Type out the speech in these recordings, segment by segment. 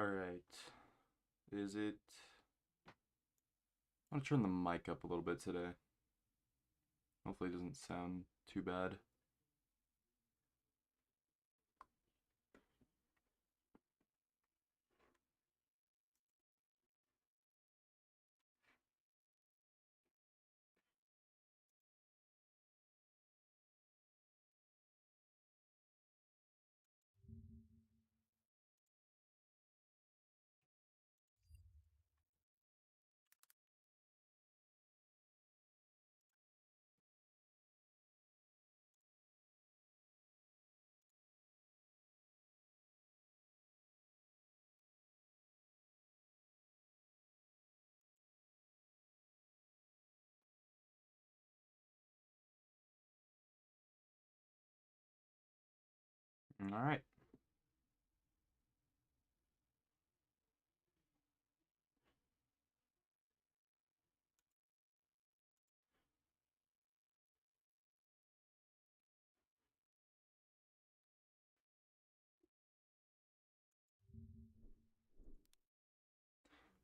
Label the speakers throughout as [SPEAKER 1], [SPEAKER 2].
[SPEAKER 1] Alright. Is it... I'm gonna turn the mic up a little bit today. Hopefully it doesn't sound too bad. Alright.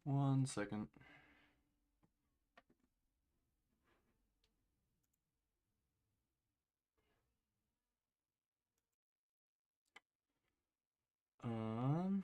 [SPEAKER 1] One second. Um...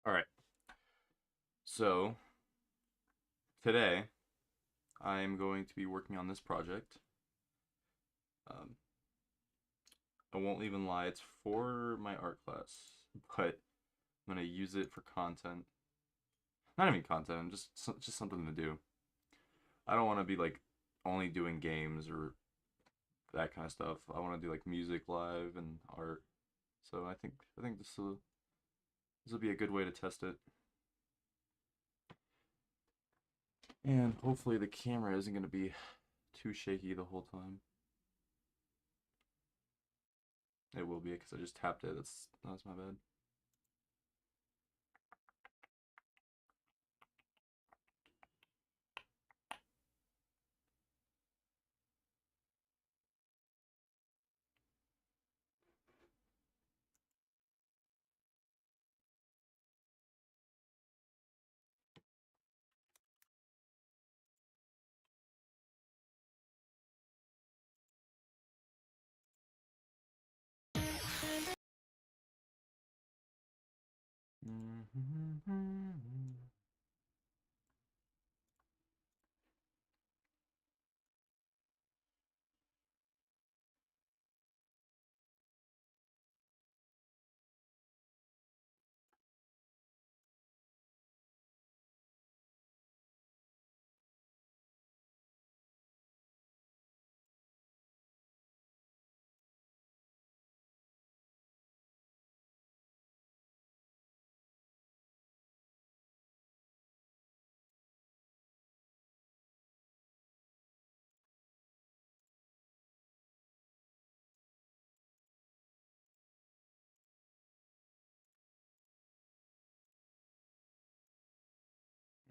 [SPEAKER 1] Alright. So, today, I am going to be working on this project. Um, I won't even lie, it's for my art class, but I'm gonna use it for content. Not even content, just something to do. I don't want to be like only doing games or that kind of stuff. I want to do like music live and art. So I think this will be a good way to test it. And hopefully the camera isn't going to be too shaky the whole time. It will be because I just tapped it. That's my bad.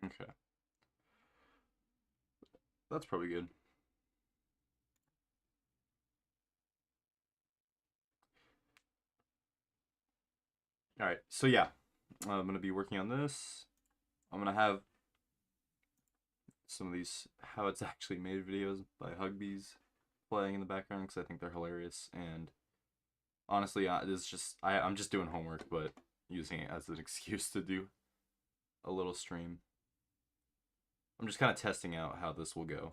[SPEAKER 1] Okay, that's probably good. All right, so yeah, I'm gonna be working on this. I'm gonna have some of these how it's actually made videos by Hugbees playing in the background because I think they're hilarious. And honestly, it's just I'm just doing homework, but using it as an excuse to do a little stream. I'm just kind of testing out how this will go.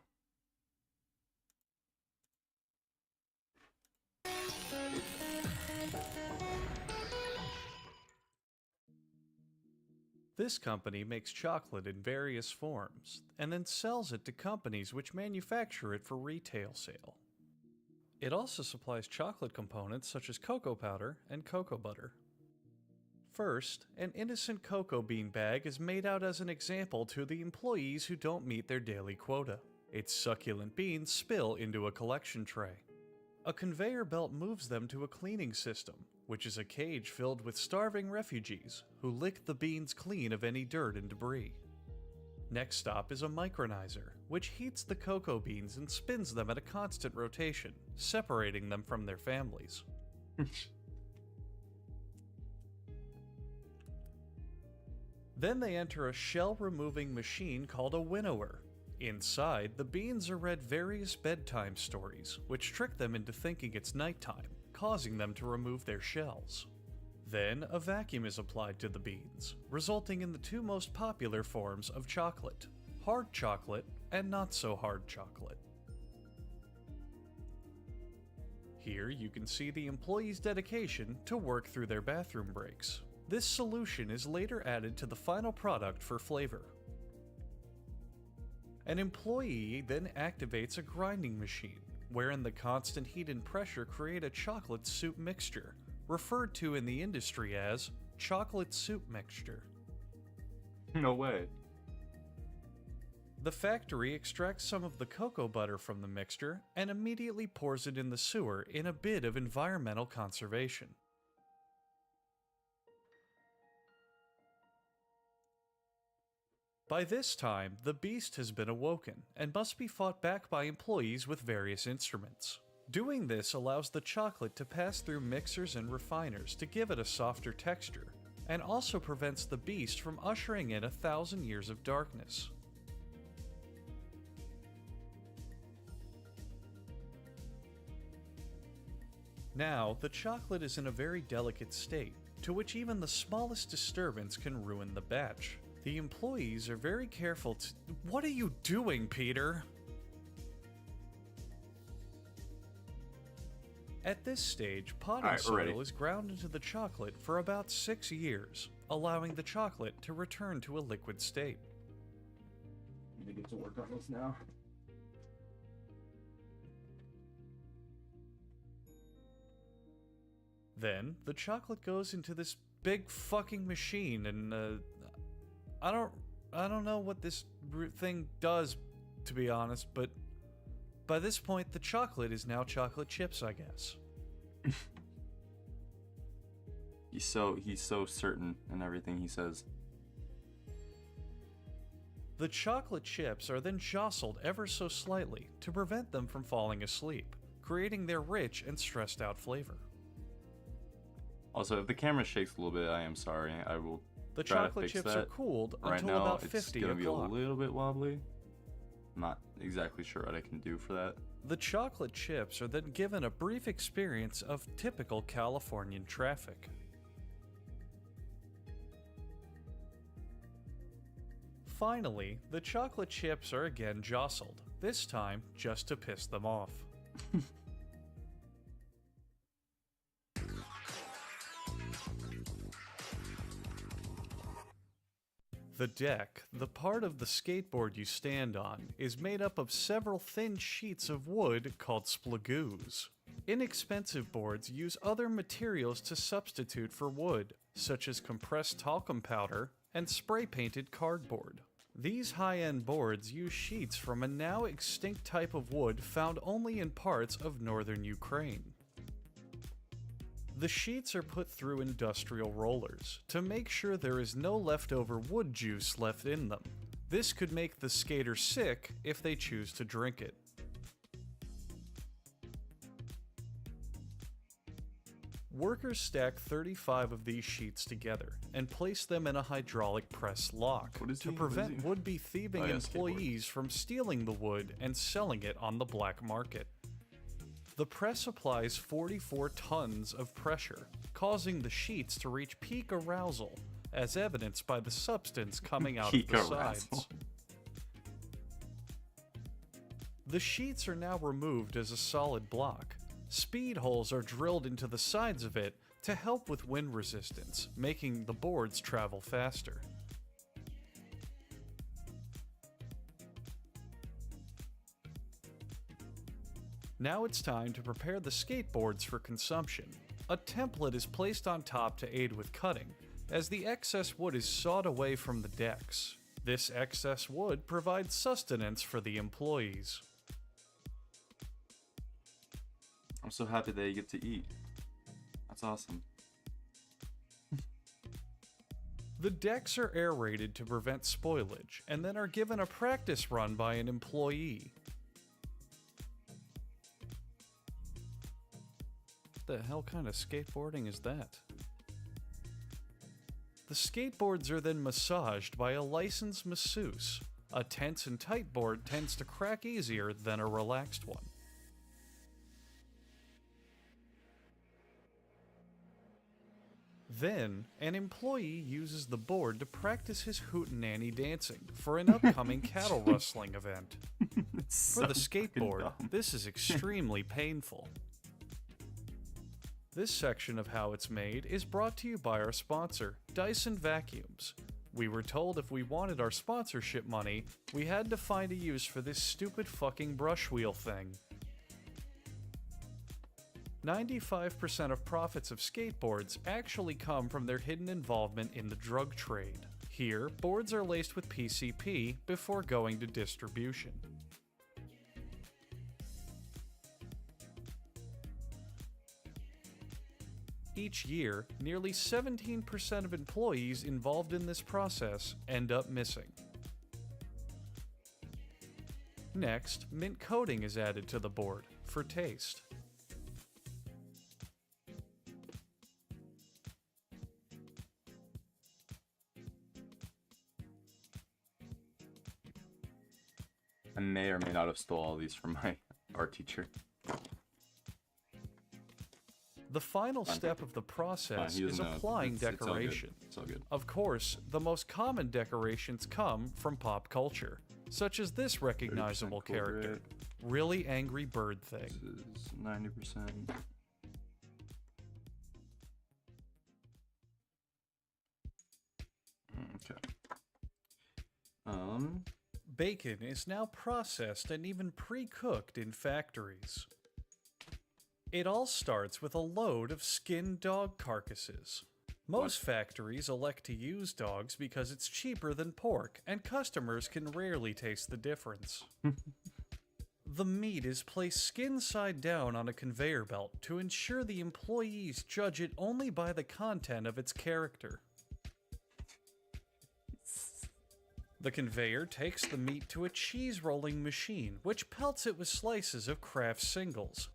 [SPEAKER 2] This company makes chocolate in various forms and then sells it to companies which manufacture it for retail sale. It also supplies chocolate components such as cocoa powder and cocoa butter. First, an innocent cocoa bean bag is made out as an example to the employees who don't meet their daily quota. Its succulent beans spill into a collection tray. A conveyor belt moves them to a cleaning system, which is a cage filled with starving refugees who lick the beans clean of any dirt and debris. Next stop is a micronizer, which heats the cocoa beans and spins them at a constant rotation, separating them from their families. Then they enter a shell-removing machine called a winnower. Inside, the beans are read various bedtime stories, which trick them into thinking it's nighttime, causing them to remove their shells. Then, a vacuum is applied to the beans, resulting in the two most popular forms of chocolate: hard chocolate and not so hard chocolate. Here you can see the employees' dedication to work through their bathroom breaks. This solution is later added to the final product for flavor. An employee then activates a grinding machine, wherein the constant heat and pressure create a chocolate soup mixture, referred to in the industry as chocolate soup mixture.
[SPEAKER 1] No way.
[SPEAKER 2] The factory extracts some of the cocoa butter from the mixture and immediately pours it in the sewer in a bid of environmental conservation. By this time, the beast has been awoken and must be fought back by employees with various instruments. Doing this allows the chocolate to pass through mixers and refiners to give it a softer texture, and also prevents the beast from ushering in 1,000 years of darkness. Now, the chocolate is in a very delicate state, to which even the smallest disturbance can ruin the batch. The employees are very careful to— What are you doing, Peter? At this stage, potting soil is ground into the chocolate for about 6 years, allowing the chocolate to return to a liquid state.
[SPEAKER 1] I'm gonna get to work on this now.
[SPEAKER 2] Then, the chocolate goes into this big fucking machine, and I don't know what this thing does, to be honest, but by this point, the chocolate is now chocolate chips, I guess.
[SPEAKER 1] He's so certain in everything he says.
[SPEAKER 2] The chocolate chips are then jostled ever so slightly to prevent them from falling asleep, creating their rich and stressed out flavor.
[SPEAKER 1] Also, if the camera shakes a little bit, I am sorry. I will
[SPEAKER 2] The
[SPEAKER 1] try to
[SPEAKER 2] chocolate
[SPEAKER 1] fix
[SPEAKER 2] chips
[SPEAKER 1] that.
[SPEAKER 2] are cooled
[SPEAKER 1] Right
[SPEAKER 2] until
[SPEAKER 1] now,
[SPEAKER 2] about
[SPEAKER 1] it's
[SPEAKER 2] 50
[SPEAKER 1] gonna be a
[SPEAKER 2] o'clock.
[SPEAKER 1] little bit wobbly. I'm not exactly sure what I can do for that.
[SPEAKER 2] The chocolate chips are then given a brief experience of typical Californian traffic. Finally, the chocolate chips are again jostled, this time just to piss them off. The deck, the part of the skateboard you stand on, is made up of several thin sheets of wood called splagoos. Inexpensive boards use other materials to substitute for wood, such as compressed talcum powder and spray-painted cardboard. These high-end boards use sheets from a now extinct type of wood found only in parts of northern Ukraine. The sheets are put through industrial rollers to make sure there is no leftover wood juice left in them. This could make the skater sick if they choose to drink it. Workers stack 35 of these sheets together and place them in a hydraulic press lock to prevent would-be thieving employees from stealing the wood and selling it on the black market. The press applies 44 tons of pressure, causing the sheets to reach peak arousal, as evidenced by the substance coming out of the sides. The sheets are now removed as a solid block. Speed holes are drilled into the sides of it to help with wind resistance, making the boards travel faster. Now it's time to prepare the skateboards for consumption. A template is placed on top to aid with cutting, as the excess wood is sawed away from the decks. This excess wood provides sustenance for the employees.
[SPEAKER 1] I'm so happy they get to eat. That's awesome.
[SPEAKER 2] The decks are aerated to prevent spoilage, and then are given a practice run by an employee. What the hell kind of skateboarding is that? The skateboards are then massaged by a licensed masseuse. A tense and tight board tends to crack easier than a relaxed one. Then, an employee uses the board to practice his hootenanny dancing for an upcoming cattle rustling event. For the skateboard, this is extremely painful. This section of how it's made is brought to you by our sponsor, Dyson Vacuums. We were told if we wanted our sponsorship money, we had to find a use for this stupid fucking brush wheel thing. 95% of profits of skateboards actually come from their hidden involvement in the drug trade. Here, boards are laced with PCP before going to distribution. Each year, nearly 17% of employees involved in this process end up missing. Next, mint coating is added to the board for taste.
[SPEAKER 1] I may or may not have stole all these from my art teacher.
[SPEAKER 2] The final step of the process is applying decoration.
[SPEAKER 1] It's all good.
[SPEAKER 2] Of course, the most common decorations come from pop culture, such as this recognizable character, Really Angry Bird Thing.
[SPEAKER 1] This is 90%. Okay.
[SPEAKER 2] Bacon is now processed and even pre-cooked in factories. It all starts with a load of skinned dog carcasses. Most factories elect to use dogs because it's cheaper than pork, and customers can rarely taste the difference. The meat is placed skin side down on a conveyor belt to ensure the employees judge it only by the content of its character. The conveyor takes the meat to a cheese rolling machine, which pelts it with slices of Kraft Singles.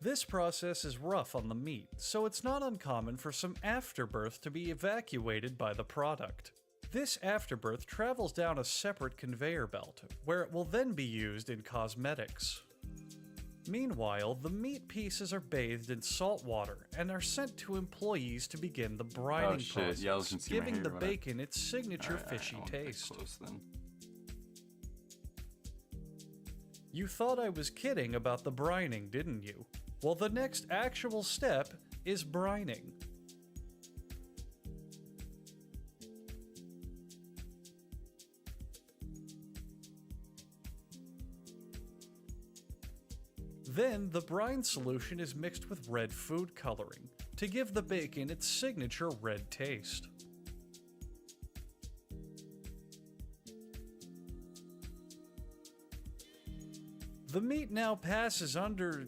[SPEAKER 2] This process is rough on the meat, so it's not uncommon for some afterbirth to be evacuated by the product. This afterbirth travels down a separate conveyor belt, where it will then be used in cosmetics. Meanwhile, the meat pieces are bathed in salt water and are sent to employees to begin the brining process, giving the bacon its signature fishy taste. You thought I was kidding about the brining, didn't you? Well, the next actual step is brining. Then, the brine solution is mixed with red food coloring to give the bacon its signature red taste. The meat now passes under...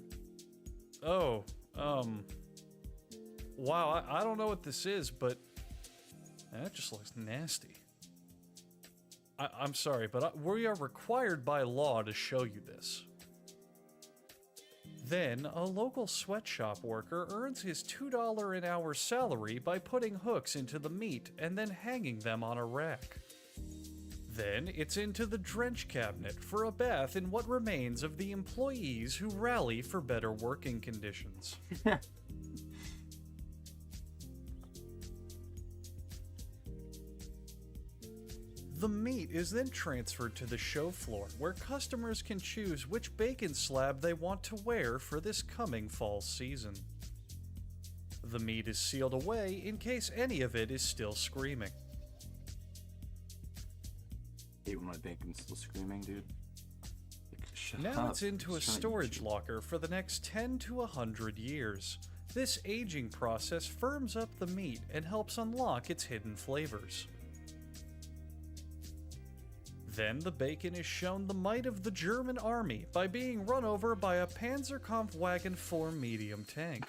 [SPEAKER 2] Wow, I don't know what this is, but that just looks nasty. I'm sorry, but we are required by law to show you this. Then, a local sweatshop worker earns his $2 an hour salary by putting hooks into the meat and then hanging them on a rack. Then, it's into the drench cabinet for a bath in what remains of the employees who rally for better working conditions. The meat is then transferred to the show floor, where customers can choose which bacon slab they want to wear for this coming fall season. The meat is sealed away in case any of it is still screaming.
[SPEAKER 1] I hate when my bacon's still screaming, dude. Like, Shut
[SPEAKER 2] Now
[SPEAKER 1] up.
[SPEAKER 2] it's into a
[SPEAKER 1] Just trying to
[SPEAKER 2] storage
[SPEAKER 1] eat you.
[SPEAKER 2] locker for the next 10 to 100 years. This aging process firms up the meat and helps unlock its hidden flavors. Then the bacon is shown the might of the German army by being run over by a Panzerkampfwagen 4 medium tank.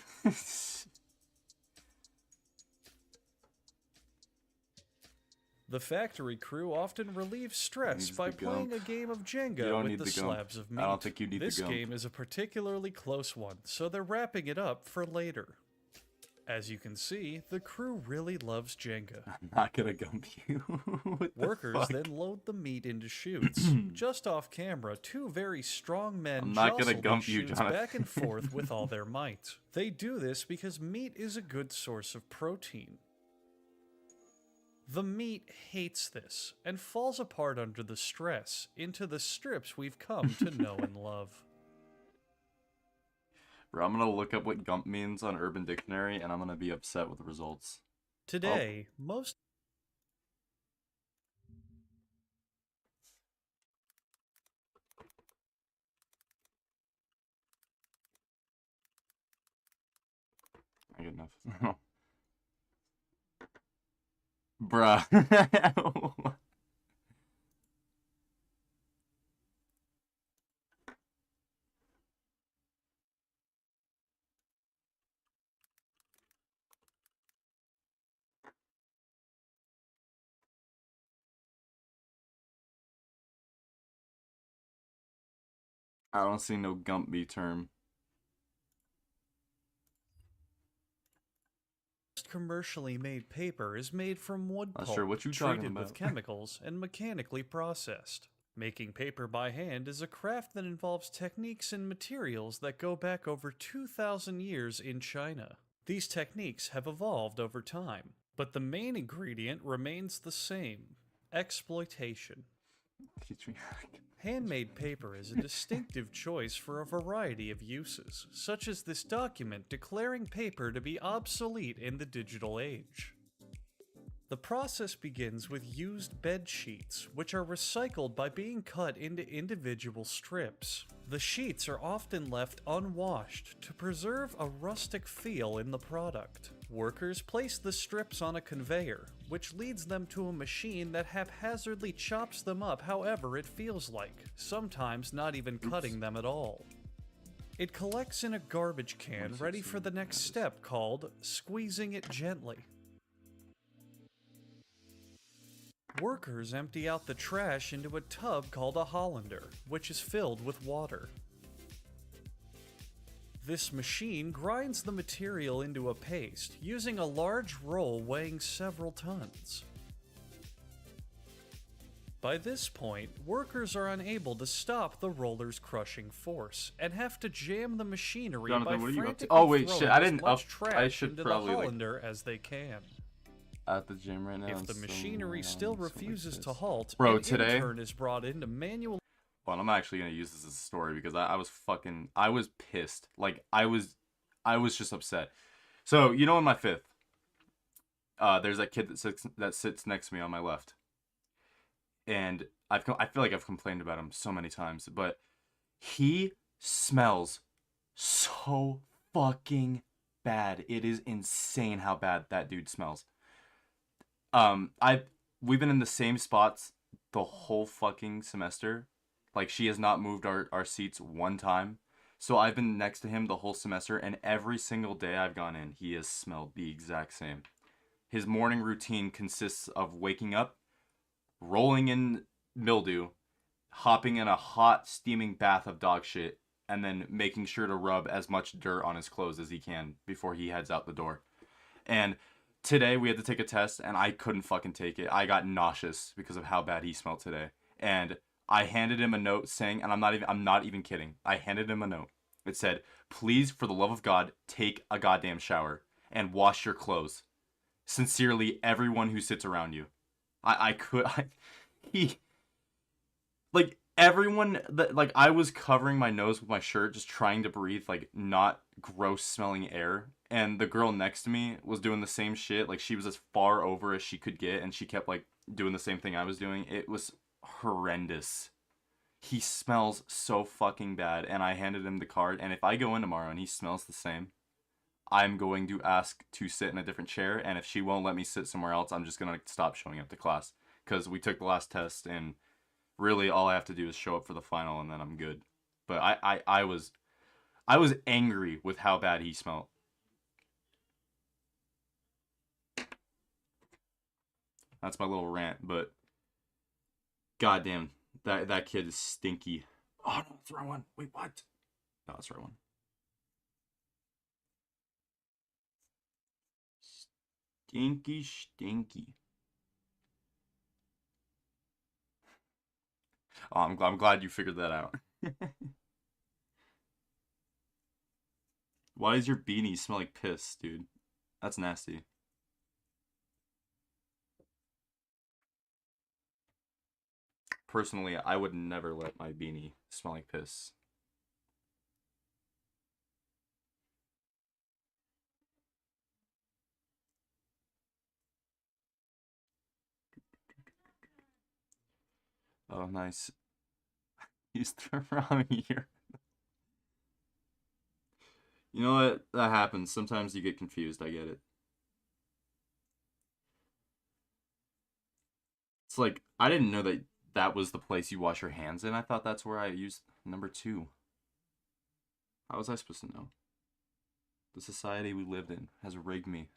[SPEAKER 2] The factory crew often relieves stress
[SPEAKER 1] Needs
[SPEAKER 2] by
[SPEAKER 1] the
[SPEAKER 2] playing
[SPEAKER 1] gump.
[SPEAKER 2] a game of
[SPEAKER 1] You
[SPEAKER 2] Jenga
[SPEAKER 1] don't
[SPEAKER 2] with
[SPEAKER 1] need
[SPEAKER 2] the
[SPEAKER 1] the gump.
[SPEAKER 2] slabs of meat.
[SPEAKER 1] I don't think you need the
[SPEAKER 2] This
[SPEAKER 1] gump.
[SPEAKER 2] game is a particularly close one, so they're wrapping it up for later. As you can see, the crew really loves Jenga.
[SPEAKER 1] I'm not gonna gump you. What the
[SPEAKER 2] Workers
[SPEAKER 1] fuck?
[SPEAKER 2] then load the meat into chutes. Just off camera, two very strong men
[SPEAKER 1] I'm not gonna
[SPEAKER 2] jostle
[SPEAKER 1] gump
[SPEAKER 2] these
[SPEAKER 1] you,
[SPEAKER 2] chutes
[SPEAKER 1] Jonathan.
[SPEAKER 2] back and forth with all their might. They do this because meat is a good source of protein. The meat hates this and falls apart under the stress into the strips we've come to know and love.
[SPEAKER 1] Bro, I'm gonna look up what gump means on Urban Dictionary, and I'm gonna be upset with the results.
[SPEAKER 2] Today, most
[SPEAKER 1] Not good enough. Bruh. I don't see no gumpy term.
[SPEAKER 2] commercially made paper is made from wood
[SPEAKER 1] Not
[SPEAKER 2] pulp,
[SPEAKER 1] sure what you
[SPEAKER 2] treated
[SPEAKER 1] talking
[SPEAKER 2] with
[SPEAKER 1] about.
[SPEAKER 2] chemicals and mechanically processed. Making paper by hand is a craft that involves techniques and materials that go back over 2,000 years in China. These techniques have evolved over time, but the main ingredient remains the same: exploitation.
[SPEAKER 1] Teach me.
[SPEAKER 2] Handmade paper is a distinctive choice for a variety of uses, such as this document declaring paper to be obsolete in the digital age. The process begins with used bed sheets, which are recycled by being cut into individual strips. The sheets are often left unwashed to preserve a rustic feel in the product. Workers place the strips on a conveyor, which leads them to a machine that haphazardly chops them up however it feels like, sometimes not even cutting them at all. It collects in a garbage can ready for the next step called squeezing it gently. Workers empty out the trash into a tub called a Hollander, which is filled with water. This machine grinds the material into a paste, using a large roll weighing several tons. By this point, workers are unable to stop the roller's crushing force, and have to jam the machinery
[SPEAKER 1] Jonathan,
[SPEAKER 2] by
[SPEAKER 1] what are you up to?
[SPEAKER 2] frantically
[SPEAKER 1] Oh, wait, shit,
[SPEAKER 2] throwing
[SPEAKER 1] I
[SPEAKER 2] as
[SPEAKER 1] didn't
[SPEAKER 2] much
[SPEAKER 1] up-
[SPEAKER 2] trash
[SPEAKER 1] I should
[SPEAKER 2] into
[SPEAKER 1] probably,
[SPEAKER 2] the
[SPEAKER 1] like-
[SPEAKER 2] Hollander as they can.
[SPEAKER 1] At the gym right now.
[SPEAKER 2] If the
[SPEAKER 1] so
[SPEAKER 2] machinery still
[SPEAKER 1] I'm so
[SPEAKER 2] refuses to
[SPEAKER 1] pissed.
[SPEAKER 2] halt,
[SPEAKER 1] Bro,
[SPEAKER 2] an
[SPEAKER 1] today-
[SPEAKER 2] intern is brought in to manually
[SPEAKER 1] Well, I'm actually gonna use this as a story because I was pissed. Like I was just upset. So you know, in my fifth, there's that kid that sits next to me on my left, and I feel like I've complained about him so many times, but he smells so fucking bad. It is insane how bad that dude smells. We've been in the same spots the whole fucking semester. Like, she has not moved our seats one time. So I've been next to him the whole semester, and every single day I've gone in, he has smelled the exact same. His morning routine consists of waking up, rolling in mildew, hopping in a hot, steaming bath of dog shit, and then making sure to rub as much dirt on his clothes as he can before he heads out the door. And today we had to take a test, and I couldn't fucking take it. I got nauseous because of how bad he smelled today. And I handed him a note saying, and I'm not even kidding. I handed him a note. It said, "Please, for the love of God, take a goddamn shower and wash your clothes. Sincerely, everyone who sits around you." Everyone that, like, I was covering my nose with my shirt, just trying to breathe, like, not gross smelling air. And the girl next to me was doing the same shit. Like, she was as far over as she could get, and she kept, like, doing the same thing I was doing. It was horrendous. He smells so fucking bad, and I handed him the card, and if I go in tomorrow and he smells the same, I'm going to ask to sit in a different chair, and if she won't let me sit somewhere else, I'm just gonna stop showing up to class. Because we took the last test, and really all I have to do is show up for the final, and then I'm good. But I was angry with how bad he smelled. That's my little rant, but goddamn, that kid is stinky. Oh no, that's the wrong one. Wait, what? No, that's the right one. Stinky, stinky. Oh, I'm glad you figured that out. Why does your beanie smell like piss, dude? That's nasty. Personally, I would never let my beanie smell like piss. Oh, nice. He's around here. You know what? That happens. Sometimes you get confused. I get it. It's like, I didn't know that that was the place you wash your hands in. I thought that's where I used number two. How was I supposed to know? The society we lived in has rigged me.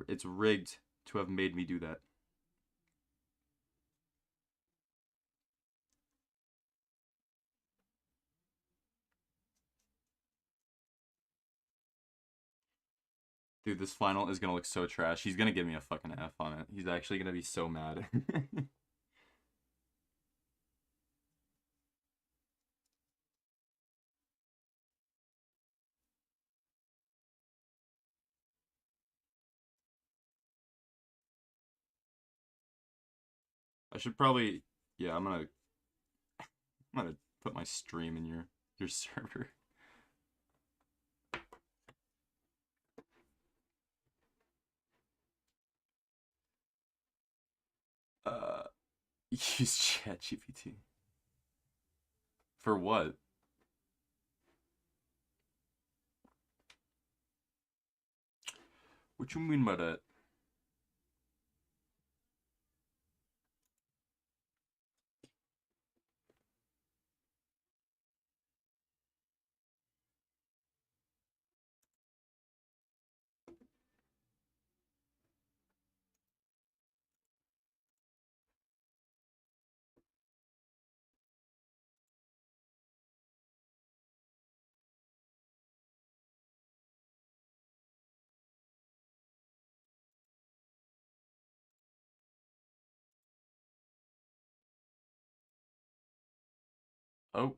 [SPEAKER 1] It's rigged to have made me do that. Dude, this final is gonna look so trash. He's gonna give me a fucking F on it. He's actually gonna be so mad. I should probably, yeah, I'm gonna put my stream in your server. Uh, use ChatGPT. For what? What you mean by that? Oh,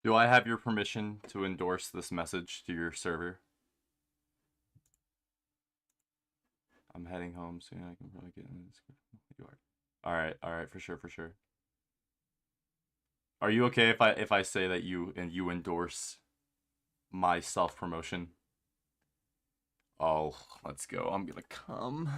[SPEAKER 1] do I have your permission to endorse this message to your server? I'm heading home soon. I can probably get in this. You are. All right, for sure, for sure. Are you okay if I say that you endorse my self promotion? Oh, let's go. I'm gonna come.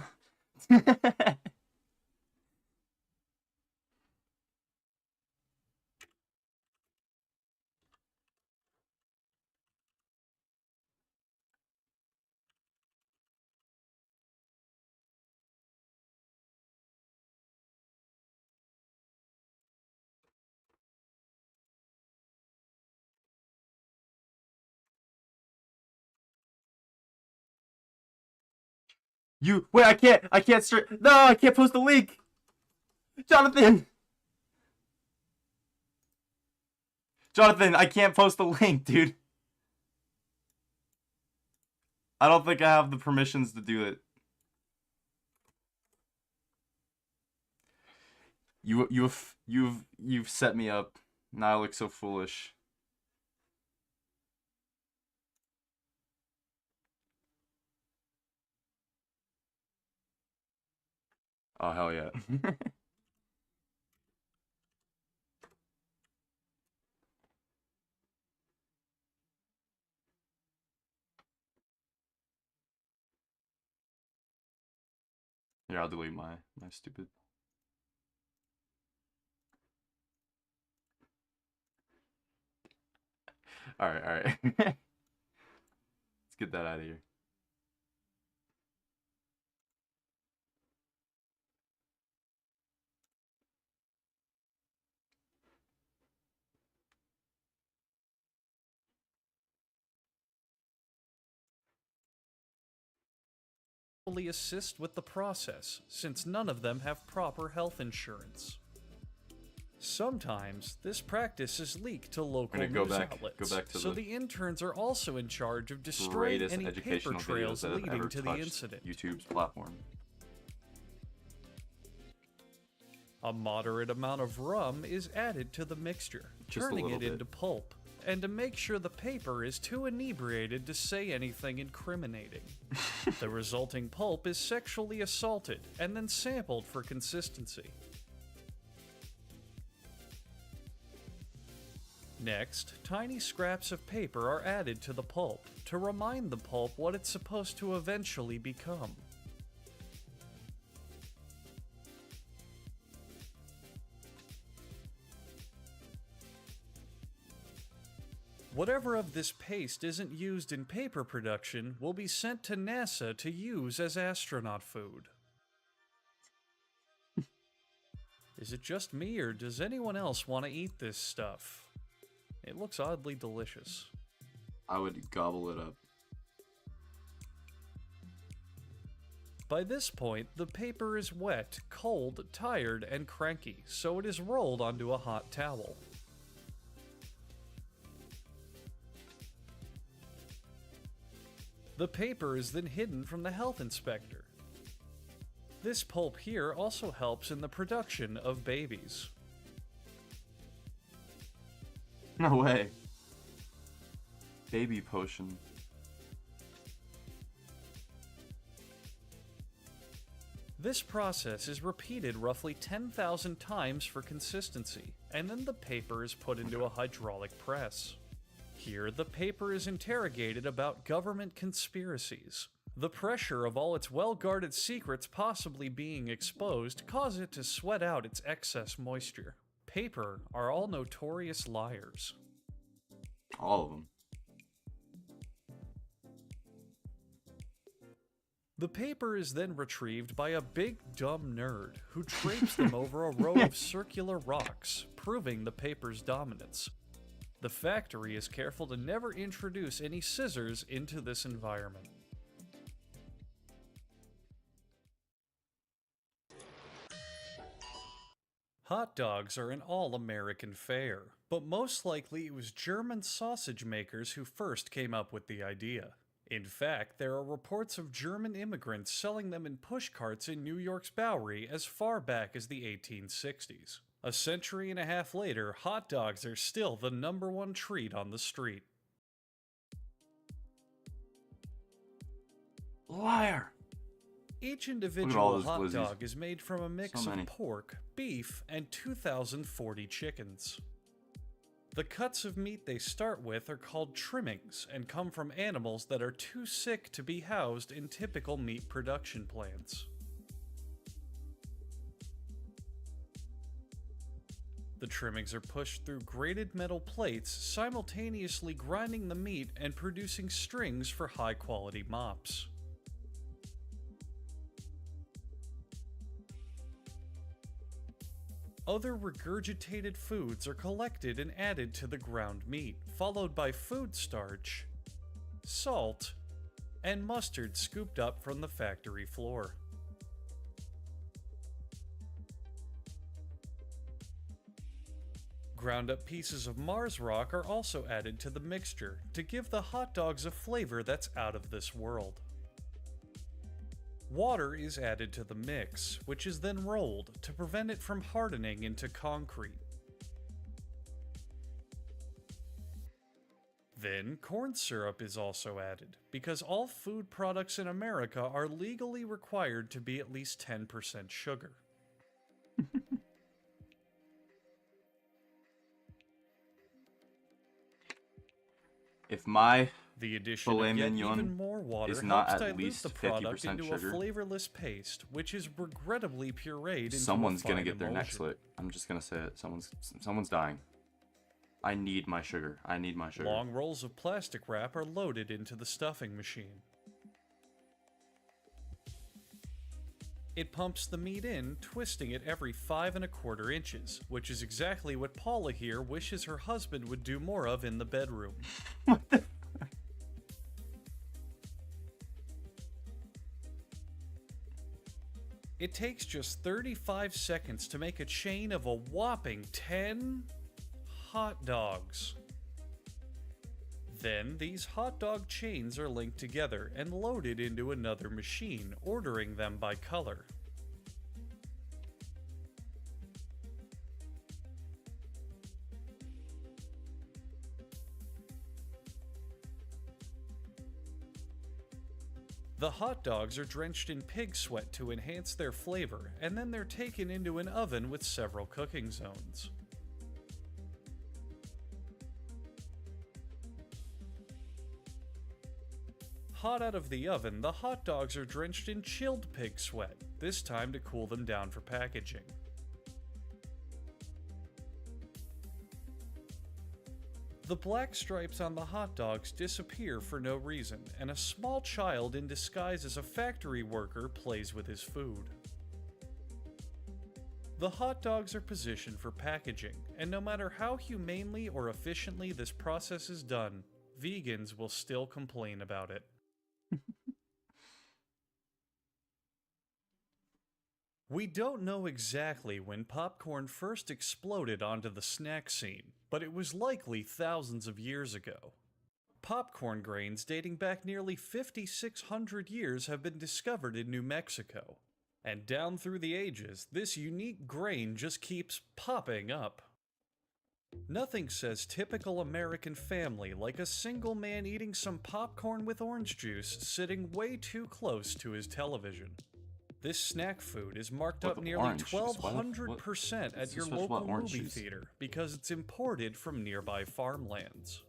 [SPEAKER 1] You wait. I can't start. No, I can't post the link. Jonathan. Jonathan, I can't post the link, dude. I don't think I have the permissions to do it. You've set me up. Now I look so foolish. Oh, hell yeah. Yeah, I'll delete my stupid. Alright, alright. Let's get that out of here.
[SPEAKER 2] Assist with the process, since none of them have proper health insurance. Sometimes, this practice is leaked to local news outlets, so the interns are also in charge of destroying any paper trails leading to the incident.
[SPEAKER 1] YouTube's platform.
[SPEAKER 2] A moderate amount of rum is added to the mixture, turning it into pulp, and to make sure the paper is too inebriated to say anything incriminating. The resulting pulp is sexually assaulted and then sampled for consistency. Next, tiny scraps of paper are added to the pulp to remind the pulp what it's supposed to eventually become. Whatever of this paste isn't used in paper production will be sent to NASA to use as astronaut food. Is it just me, or does anyone else want to eat this stuff? It looks oddly delicious.
[SPEAKER 1] I would gobble it up.
[SPEAKER 2] By this point, the paper is wet, cold, tired, and cranky, so it is rolled onto a hot towel. The paper is then hidden from the health inspector. This pulp here also helps in the production of babies.
[SPEAKER 1] No way. Baby potion.
[SPEAKER 2] This process is repeated roughly 10,000 times for consistency, and then the paper is put into a hydraulic press. Here, the paper is interrogated about government conspiracies. The pressure of all its well-guarded secrets possibly being exposed cause it to sweat out its excess moisture. Paper are all notorious liars.
[SPEAKER 1] All of them.
[SPEAKER 2] The paper is then retrieved by a big dumb nerd who drapes them over a row of circular rocks, proving the paper's dominance. The factory is careful to never introduce any scissors into this environment. Hot dogs are an all-American fare, but most likely it was German sausage makers who first came up with the idea. In fact, there are reports of German immigrants selling them in pushcarts in New York's Bowery as far back as the 1860s. A century and a half later, hot dogs are still the #1 treat on the street.
[SPEAKER 1] Liar!
[SPEAKER 2] Each individual hot dog is made from a mix of pork, beef, and 2,040 chickens. The cuts of meat they start with are called trimmings and come from animals that are too sick to be housed in typical meat production plants. The trimmings are pushed through grated metal plates, simultaneously grinding the meat and producing strings for high-quality mops. Other regurgitated foods are collected and added to the ground meat, followed by food starch, salt, and mustard scooped up from the factory floor. Ground up pieces of Mars rock are also added to the mixture to give the hot dogs a flavor that's out of this world. Water is added to the mix, which is then rolled to prevent it from hardening into concrete. Then corn syrup is also added, because all food products in America are legally required to be at least 10% sugar.
[SPEAKER 1] If my
[SPEAKER 2] The addition
[SPEAKER 1] filet
[SPEAKER 2] of yet
[SPEAKER 1] mignon
[SPEAKER 2] even more water
[SPEAKER 1] is not
[SPEAKER 2] helps
[SPEAKER 1] at
[SPEAKER 2] dilute
[SPEAKER 1] least
[SPEAKER 2] the product
[SPEAKER 1] 50%
[SPEAKER 2] into
[SPEAKER 1] sugar,
[SPEAKER 2] a flavorless paste, which is regrettably pureed into
[SPEAKER 1] someone's
[SPEAKER 2] a
[SPEAKER 1] gonna
[SPEAKER 2] fine
[SPEAKER 1] get their neck
[SPEAKER 2] emulsion.
[SPEAKER 1] slit. I'm just gonna say it. Someone's dying. I need my sugar. I need my sugar.
[SPEAKER 2] Long rolls of plastic wrap are loaded into the stuffing machine. It pumps the meat in, twisting it every 5 1/4 inches, which is exactly what Paula here wishes her husband would do more of in the bedroom.
[SPEAKER 1] What the?
[SPEAKER 2] It takes just 35 seconds to make a chain of a whopping 10 hot dogs. Then these hot dog chains are linked together and loaded into another machine, ordering them by color. The hot dogs are drenched in pig sweat to enhance their flavor, and then they're taken into an oven with several cooking zones. Hot out of the oven, the hot dogs are drenched in chilled pig sweat, this time to cool them down for packaging. The black stripes on the hot dogs disappear for no reason, and a small child in disguise as a factory worker plays with his food. The hot dogs are positioned for packaging, and no matter how humanely or efficiently this process is done, vegans will still complain about it. We don't know exactly when popcorn first exploded onto the snack scene, but it was likely thousands of years ago. Popcorn grains dating back nearly 5,600 years have been discovered in New Mexico. And down through the ages, this unique grain just keeps popping up. Nothing says typical American family like a single man eating some popcorn with orange juice sitting way too close to his television. This snack food is marked up nearly 1,200% at your local movie theater because it's imported from nearby farmlands.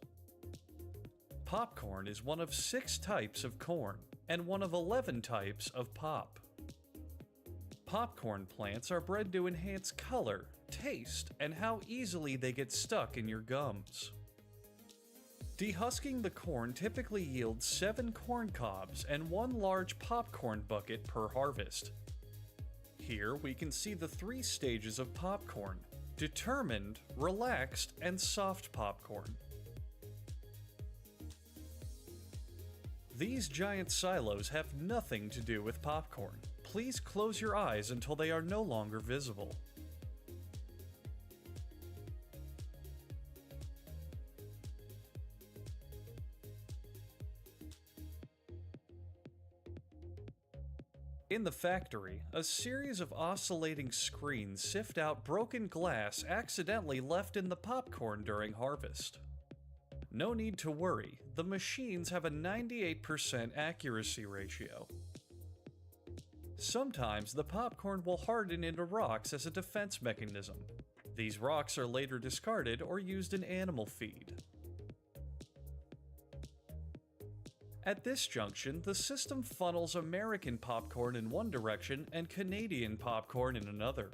[SPEAKER 2] Popcorn is one of 6 types of corn and one of 11 types of pop. Popcorn plants are bred to enhance color, taste, and how easily they get stuck in your gums. Dehusking the corn typically yields 7 corn cobs and 1 large popcorn bucket per harvest. Here we can see the 3 stages of popcorn: determined, relaxed, and soft popcorn. These giant silos have nothing to do with popcorn. Please close your eyes until they are no longer visible. In the factory, a series of oscillating screens sift out broken glass accidentally left in the popcorn during harvest. No need to worry, the machines have a 98% accuracy ratio. Sometimes the popcorn will harden into rocks as a defense mechanism. These rocks are later discarded or used in animal feed. At this junction, the system funnels American popcorn in one direction and Canadian popcorn in another.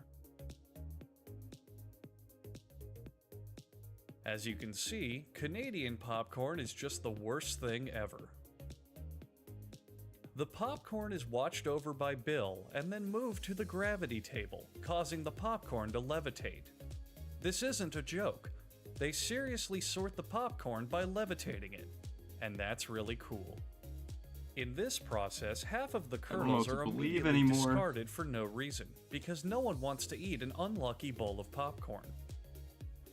[SPEAKER 2] As you can see, Canadian popcorn is just the worst thing ever. The popcorn is watched over by Bill and then moved to the gravity table, causing the popcorn to levitate. This isn't a joke. They seriously sort the popcorn by levitating it, and that's really cool. In this process, half of the kernels are immediately discarded for no reason, because no one wants to eat an unlucky bowl of popcorn.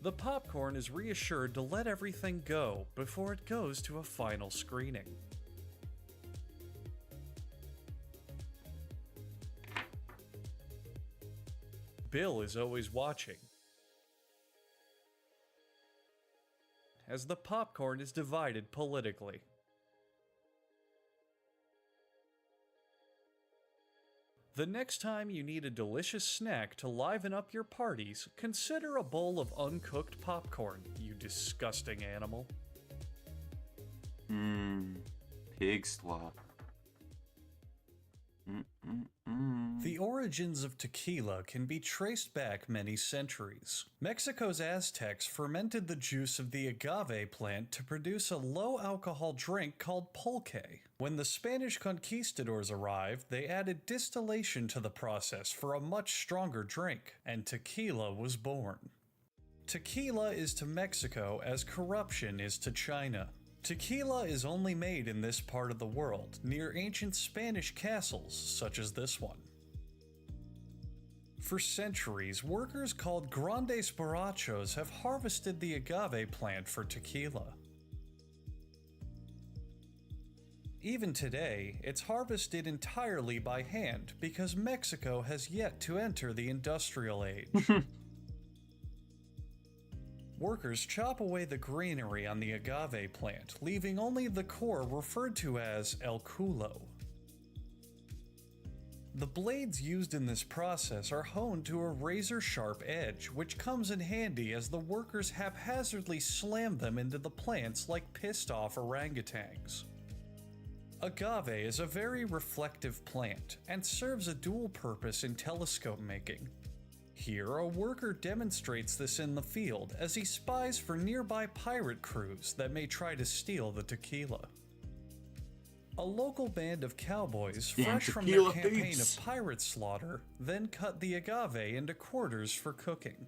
[SPEAKER 2] The popcorn is reassured to let everything go before it goes to a final screening. Bill is always watching. as the popcorn is divided politically. The next time you need a delicious snack to liven up your parties, consider a bowl of uncooked popcorn, you disgusting animal.
[SPEAKER 1] Pig slop.
[SPEAKER 2] The origins of tequila can be traced back many centuries. Mexico's Aztecs fermented the juice of the agave plant to produce a low-alcohol drink called pulque. When the Spanish conquistadors arrived, they added distillation to the process for a much stronger drink, and tequila was born. Tequila is to Mexico as corruption is to China. Tequila is only made in this part of the world, near ancient Spanish castles such as this one. For centuries, workers called grandes borrachos have harvested the agave plant for tequila. Even today, it's harvested entirely by hand because Mexico has yet to enter the industrial age. Workers chop away the greenery on the agave plant, leaving only the core referred to as el culo. The blades used in this process are honed to a razor-sharp edge, which comes in handy as the workers haphazardly slam them into the plants like pissed-off orangutans. Agave is a very reflective plant and serves a dual purpose in telescope making. Here, a worker demonstrates this in the field as he spies for nearby pirate crews that may try to steal the tequila. A local band of cowboys, fresh from their campaign of pirate slaughter, then cut the agave into quarters for cooking.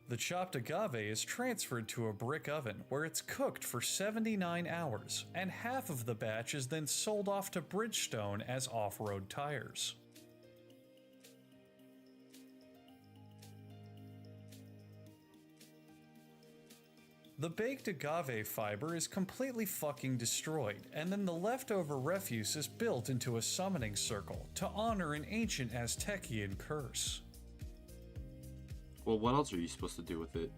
[SPEAKER 2] The chopped agave is transferred to a brick oven where it's cooked for 79 hours, and half of the batch is then sold off to Bridgestone as off-road tires. The baked agave fiber is completely fucking destroyed, and then the leftover refuse is built into a summoning circle to honor an ancient Aztecian curse.
[SPEAKER 1] Well, what else are you supposed to do with it?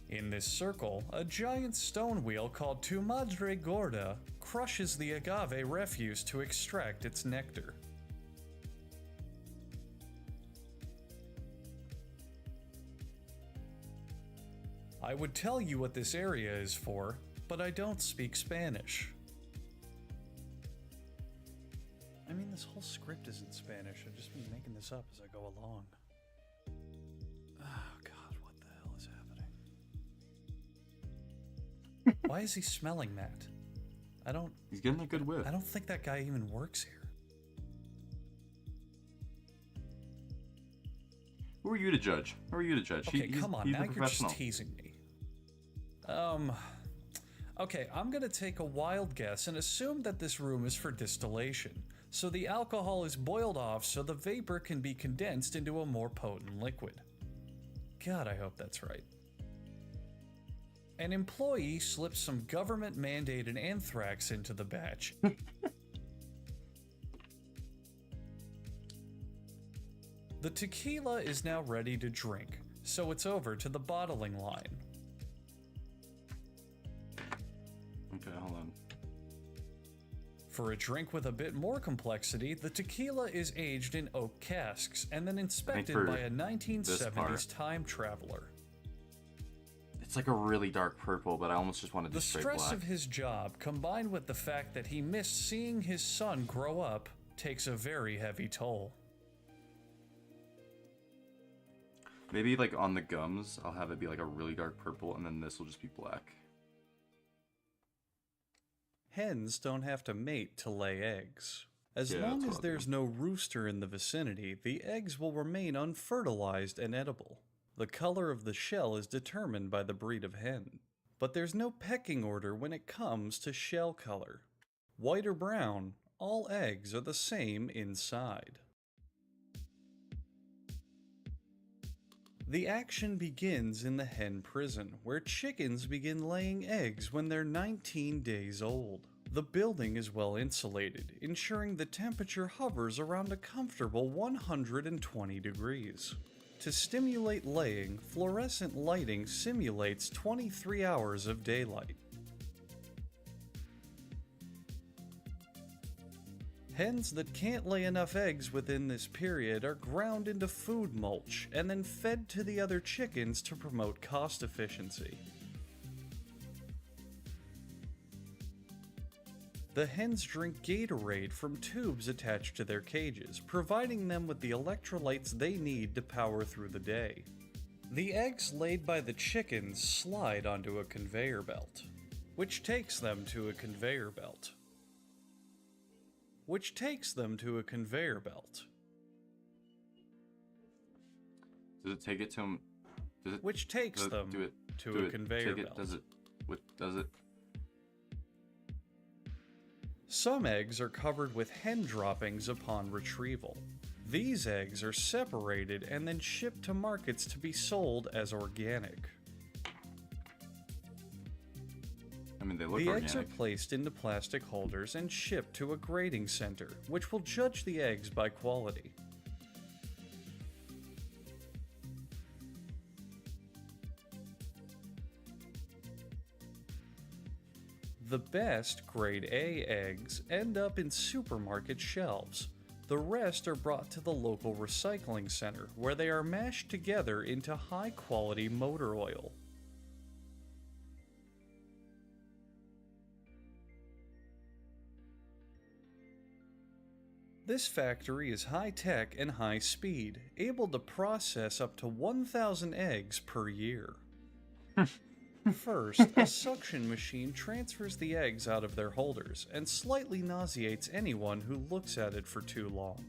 [SPEAKER 2] In this circle, a giant stone wheel called Tu Madre Gorda crushes the agave refuse to extract its nectar. I would tell you what this area is for, but I don't speak Spanish. I mean, this whole script is in Spanish. I've just been making this up as I go along. Oh god, what the hell is happening? Why is he smelling that?
[SPEAKER 1] He's getting a good whiff.
[SPEAKER 2] I don't think that guy even works here.
[SPEAKER 1] Who are you to judge? Who are you to judge?
[SPEAKER 2] Okay, come on,
[SPEAKER 1] he's
[SPEAKER 2] now
[SPEAKER 1] a
[SPEAKER 2] you're
[SPEAKER 1] professional.
[SPEAKER 2] just teasing me. Okay, I'm gonna take a wild guess and assume that this room is for distillation, so the alcohol is boiled off so the vapor can be condensed into a more potent liquid. God, I hope that's right. An employee slips some government-mandated anthrax into the batch. The tequila is now ready to drink, so it's over to the bottling line.
[SPEAKER 1] Okay, hold on.
[SPEAKER 2] For a drink with a bit more complexity, the tequila is aged in oak casks and then inspected by a 1970s time traveler.
[SPEAKER 1] It's like a really dark purple, but I almost just wanted to straight black.
[SPEAKER 2] The stress of his job, combined with the fact that he missed seeing his son grow up, takes a very heavy toll.
[SPEAKER 1] Maybe like on the gums, I'll have it be like a really dark purple, and then this will just be black.
[SPEAKER 2] Hens don't have to mate to lay eggs. As
[SPEAKER 1] Yeah,
[SPEAKER 2] long
[SPEAKER 1] that's
[SPEAKER 2] as
[SPEAKER 1] what
[SPEAKER 2] there's no rooster in the vicinity, the eggs will remain unfertilized and edible. The color of the shell is determined by the breed of hen. But there's no pecking order when it comes to shell color. White or brown, all eggs are the same inside. The action begins in the hen prison, where chickens begin laying eggs when they're 19 days old. The building is well insulated, ensuring the temperature hovers around a comfortable 120 degrees. To stimulate laying, fluorescent lighting simulates 23 hours of daylight. Hens that can't lay enough eggs within this period are ground into food mulch and then fed to the other chickens to promote cost efficiency. The hens drink Gatorade from tubes attached to their cages, providing them with the electrolytes they need to power through the day. The eggs laid by the chickens slide onto a conveyor belt, which takes them to a conveyor belt. Which takes them to a conveyor belt.
[SPEAKER 1] Does it take it to him? Does it?
[SPEAKER 2] Which takes them to a conveyor belt.
[SPEAKER 1] Does it? Does it?
[SPEAKER 2] Some eggs are covered with hen droppings upon retrieval. These eggs are separated and then shipped to markets to be sold as organic.
[SPEAKER 1] I mean, they look
[SPEAKER 2] The
[SPEAKER 1] organic.
[SPEAKER 2] eggs are placed into plastic holders and shipped to a grading center, which will judge the eggs by quality. The best grade A eggs end up in supermarket shelves. The rest are brought to the local recycling center, where they are mashed together into high-quality motor oil. This factory is high-tech and high-speed, able to process up to 1,000 eggs per year. First, a suction machine transfers the eggs out of their holders and slightly nauseates anyone who looks at it for too long.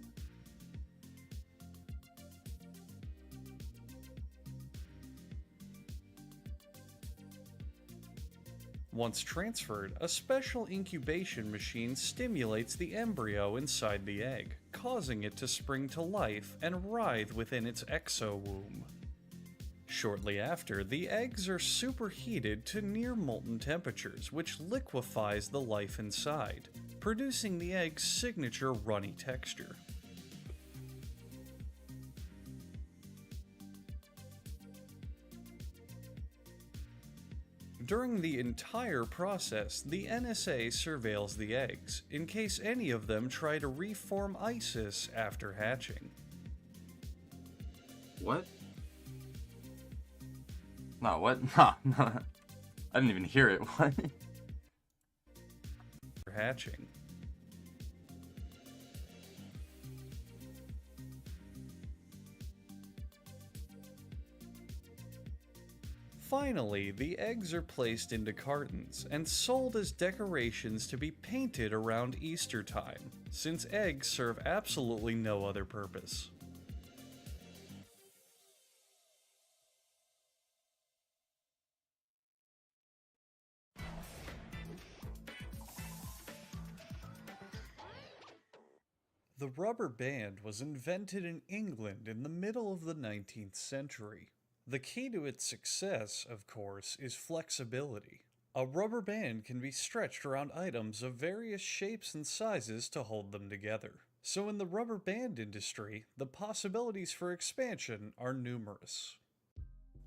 [SPEAKER 2] Once transferred, a special incubation machine stimulates the embryo inside the egg, causing it to spring to life and writhe within its exo-womb. Shortly after, the eggs are superheated to near molten temperatures, which liquefies the life inside, producing the egg's signature runny texture. During the entire process, the NSA surveils the eggs, in case any of them try to reform ISIS after hatching.
[SPEAKER 1] What? No, what? No. I didn't even hear it. What?
[SPEAKER 2] Hatching. Finally, the eggs are placed into cartons and sold as decorations to be painted around Easter time, since eggs serve absolutely no other purpose. The rubber band was invented in England in the middle of the 19th century. The key to its success, of course, is flexibility. A rubber band can be stretched around items of various shapes and sizes to hold them together. So in the rubber band industry, the possibilities for expansion are numerous.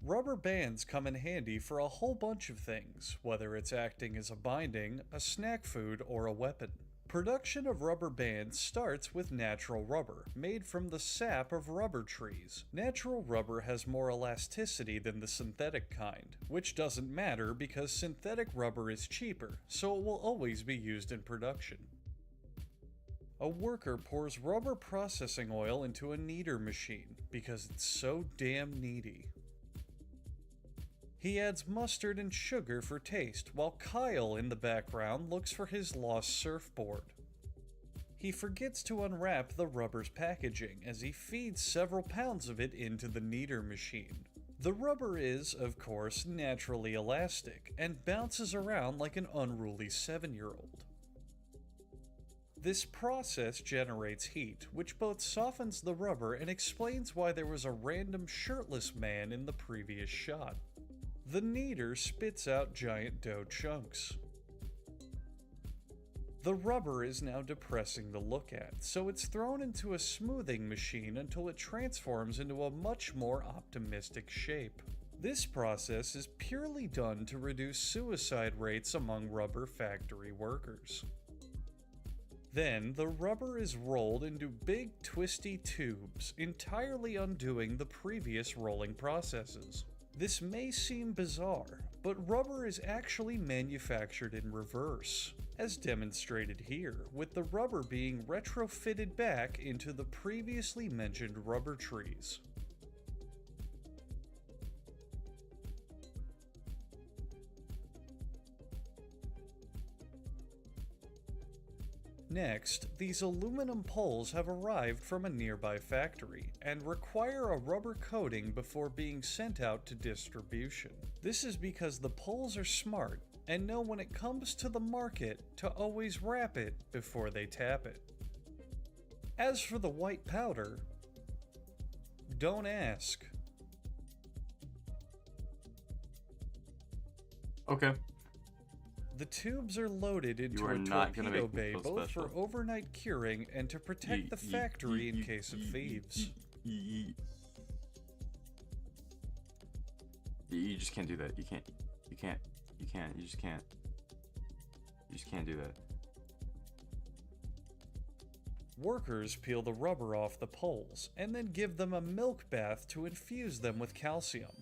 [SPEAKER 2] Rubber bands come in handy for a whole bunch of things, whether it's acting as a binding, a snack food, or a weapon. Production of rubber bands starts with natural rubber, made from the sap of rubber trees. Natural rubber has more elasticity than the synthetic kind, which doesn't matter because synthetic rubber is cheaper, so it will always be used in production. A worker pours rubber processing oil into a kneader machine because it's so damn needy. He adds mustard and sugar for taste, while Kyle in the background looks for his lost surfboard. He forgets to unwrap the rubber's packaging as he feeds several pounds of it into the kneader machine. The rubber is, of course, naturally elastic and bounces around like an unruly 7-year-old. This process generates heat, which both softens the rubber and explains why there was a random shirtless man in the previous shot. The kneader spits out giant dough chunks. The rubber is now depressing to look at, so it's thrown into a smoothing machine until it transforms into a much more optimistic shape. This process is purely done to reduce suicide rates among rubber factory workers. Then, the rubber is rolled into big twisty tubes, entirely undoing the previous rolling processes. This may seem bizarre, but rubber is actually manufactured in reverse, as demonstrated here, with the rubber being retrofitted back into the previously mentioned rubber trees. Next, these aluminum poles have arrived from a nearby factory and require a rubber coating before being sent out to distribution. This is because the poles are smart and know when it comes to the market to always wrap it before they tap it. As for the white powder, don't ask.
[SPEAKER 1] Okay.
[SPEAKER 2] The tubes are loaded into
[SPEAKER 1] You are
[SPEAKER 2] a
[SPEAKER 1] not gonna
[SPEAKER 2] torpedo
[SPEAKER 1] make me
[SPEAKER 2] bay
[SPEAKER 1] feel
[SPEAKER 2] both
[SPEAKER 1] special.
[SPEAKER 2] for overnight curing and to protect the factory in case of thieves.
[SPEAKER 1] You just can't do that. You just can't do that.
[SPEAKER 2] Workers peel the rubber off the poles and then give them a milk bath to infuse them with calcium.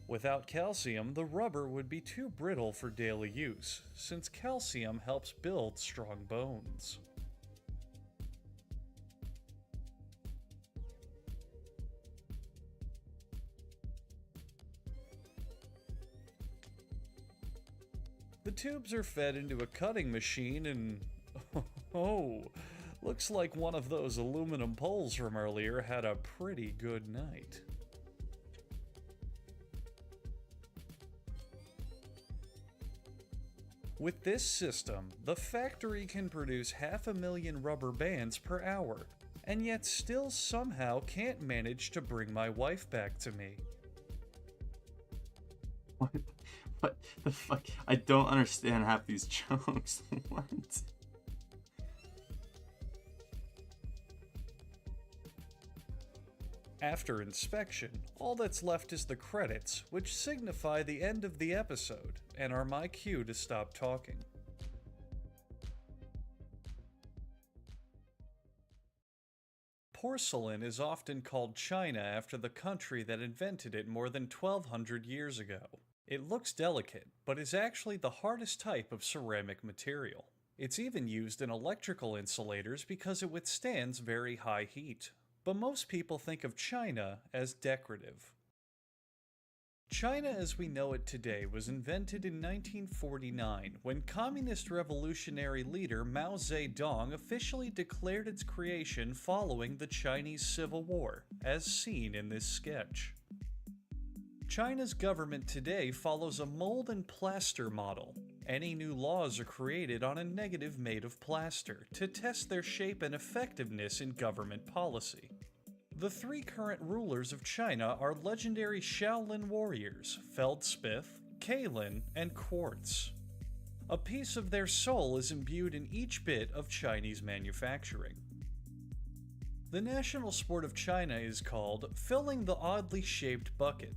[SPEAKER 2] Without calcium, the rubber would be too brittle for daily use, since calcium helps build strong bones. The tubes are fed into a cutting machine and... oh, looks like one of those aluminum poles from earlier had a pretty good night. With this system, the factory can produce 500,000 rubber bands per hour, and yet still somehow can't manage to bring my wife back to me.
[SPEAKER 1] What the fuck? I don't understand half these jokes. What?
[SPEAKER 2] After inspection, all that's left is the credits, which signify the end of the episode, and are my cue to stop talking. Porcelain is often called China after the country that invented it more than 1200 years ago. It looks delicate, but is actually the hardest type of ceramic material. It's even used in electrical insulators because it withstands very high heat. But most people think of China as decorative. China as we know it today was invented in 1949 when Communist revolutionary leader Mao Zedong officially declared its creation following the Chinese Civil War, as seen in this sketch. China's government today follows a mold and plaster model. Any new laws are created on a negative made of plaster to test their shape and effectiveness in government policy. The three current rulers of China are legendary Shaolin warriors, Feldspith, Kalen, and Quartz. A piece of their soul is imbued in each bit of Chinese manufacturing. The national sport of China is called filling the oddly shaped bucket.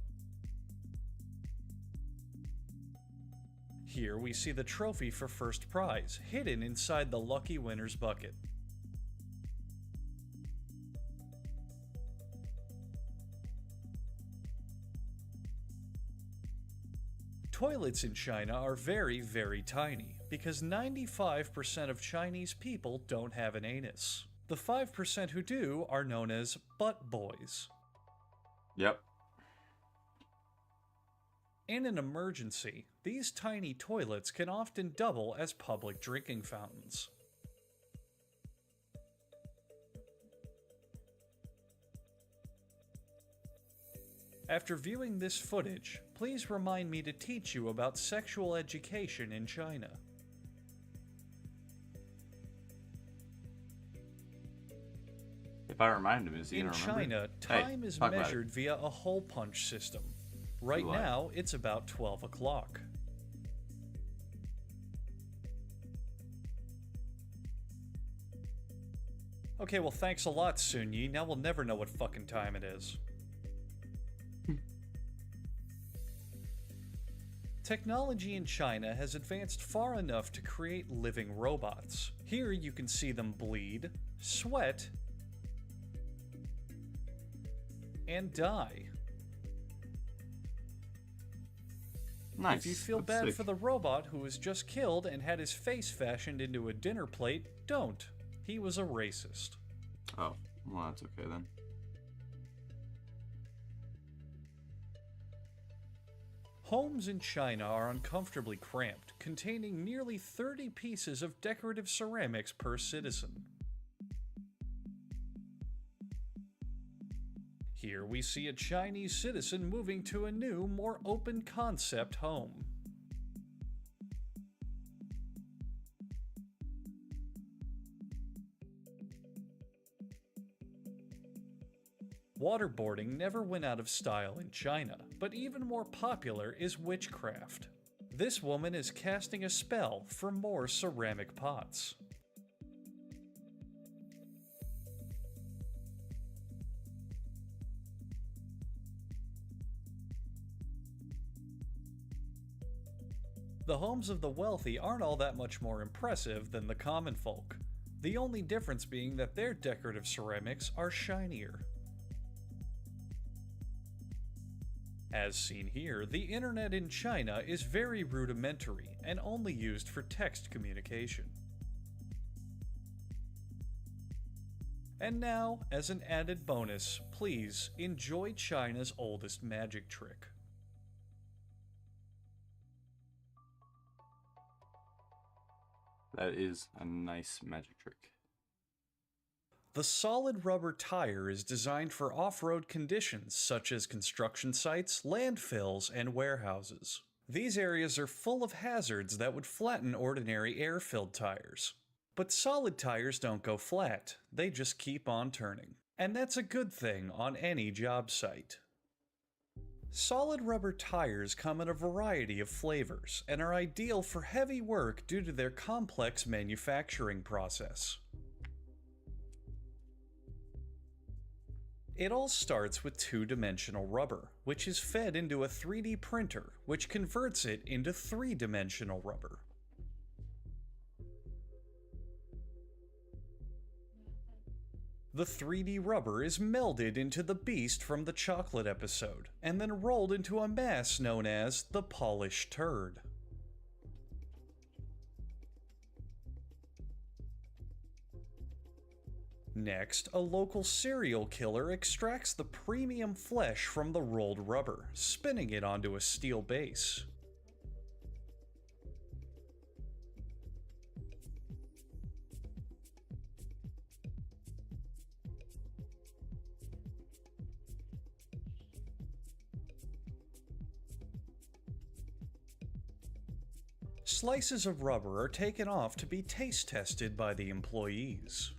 [SPEAKER 2] Here we see the trophy for first prize, hidden inside the lucky winner's bucket. Toilets in China are very, very tiny, because 95% of Chinese people don't have an anus. The 5% who do are known as butt boys.
[SPEAKER 1] Yep.
[SPEAKER 2] In an emergency, these tiny toilets can often double as public drinking fountains. After viewing this footage, please remind me to teach you about sexual education in China.
[SPEAKER 1] If I remind him, is he
[SPEAKER 2] In
[SPEAKER 1] gonna remember?
[SPEAKER 2] China, time is
[SPEAKER 1] talk about it.
[SPEAKER 2] measured via a hole punch system. Right
[SPEAKER 1] Live.
[SPEAKER 2] now, it's about 12 o'clock. Okay, well thanks a lot, Sunyi. Now we'll never know what fucking time it is. Technology in China has advanced far enough to create living robots. Here you can see them bleed, sweat, and die.
[SPEAKER 1] Nice.
[SPEAKER 2] If you feel
[SPEAKER 1] That's
[SPEAKER 2] bad
[SPEAKER 1] sick.
[SPEAKER 2] for the robot who was just killed and had his face fashioned into a dinner plate, don't. He was a racist.
[SPEAKER 1] Oh, well, that's okay then.
[SPEAKER 2] Homes in China are uncomfortably cramped, containing nearly 30 pieces of decorative ceramics per citizen. Here we see a Chinese citizen moving to a new, more open concept home. Waterboarding never went out of style in China, but even more popular is witchcraft. This woman is casting a spell for more ceramic pots. The homes of the wealthy aren't all that much more impressive than the common folk, the only difference being that their decorative ceramics are shinier. As seen here, the internet in China is very rudimentary and only used for text communication. And now, as an added bonus, please enjoy China's oldest magic trick.
[SPEAKER 1] That is a nice magic trick.
[SPEAKER 2] The solid rubber tire is designed for off-road conditions such as construction sites, landfills, and warehouses. These areas are full of hazards that would flatten ordinary air-filled tires. But solid tires don't go flat, they just keep on turning. And that's a good thing on any job site. Solid rubber tires come in a variety of flavors and are ideal for heavy work due to their complex manufacturing process. It all starts with two-dimensional rubber, which is fed into a 3D printer, which converts it into three-dimensional rubber. The 3D rubber is melded into the beast from the chocolate episode, and then rolled into a mass known as the polished turd. Next, a local serial killer extracts the premium flesh from the rolled rubber, spinning it onto a steel base. Slices of rubber are taken off to be taste tested by the employees.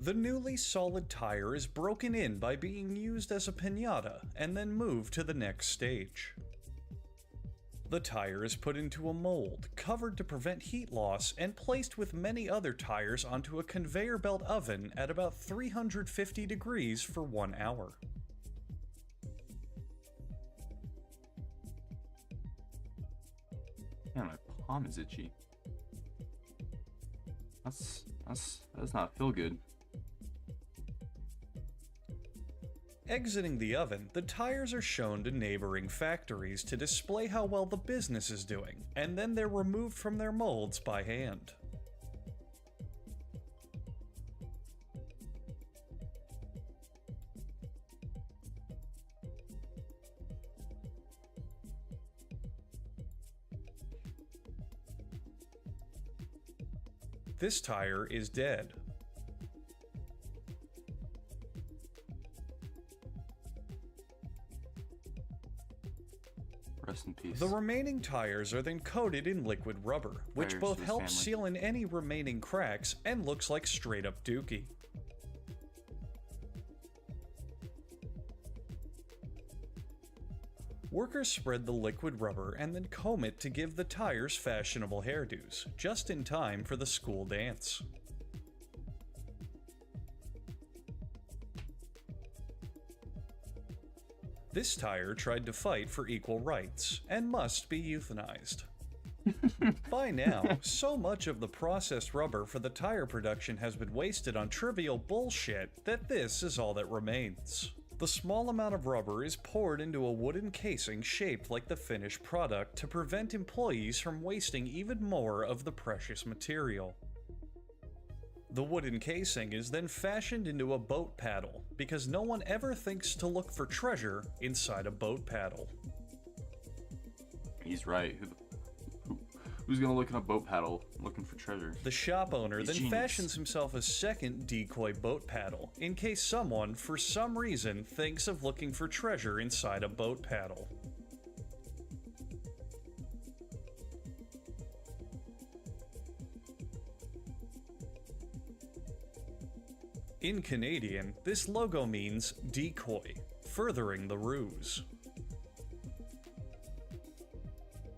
[SPEAKER 2] The newly solid tire is broken in by being used as a piñata and then moved to the next stage. The tire is put into a mold, covered to prevent heat loss, and placed with many other tires onto a conveyor belt oven at about 350 degrees for 1 hour.
[SPEAKER 1] Man, my palm is itchy. That does not feel good.
[SPEAKER 2] Exiting the oven, the tires are shown to neighboring factories to display how well the business is doing, and then they're removed from their molds by hand. This tire is dead.
[SPEAKER 1] Rest in peace.
[SPEAKER 2] The remaining tires are then coated in liquid rubber, which
[SPEAKER 1] Prayers
[SPEAKER 2] both
[SPEAKER 1] to his
[SPEAKER 2] helps
[SPEAKER 1] family.
[SPEAKER 2] seal in any remaining cracks and looks like straight up dookie. Workers spread the liquid rubber and then comb it to give the tires fashionable hairdos, just in time for the school dance. This tire tried to fight for equal rights, and must be euthanized. By now, so much of the processed rubber for the tire production has been wasted on trivial bullshit that this is all that remains. The small amount of rubber is poured into a wooden casing shaped like the finished product to prevent employees from wasting even more of the precious material. The wooden casing is then fashioned into a boat paddle, because no one ever thinks to look for treasure inside a boat paddle.
[SPEAKER 1] He's right. Who's gonna look in a boat paddle looking for treasure?
[SPEAKER 2] The shop owner
[SPEAKER 1] He's
[SPEAKER 2] then
[SPEAKER 1] genius.
[SPEAKER 2] fashions himself a second decoy boat paddle, in case someone, for some reason, thinks of looking for treasure inside a boat paddle. In Canadian, this logo means decoy, furthering the ruse.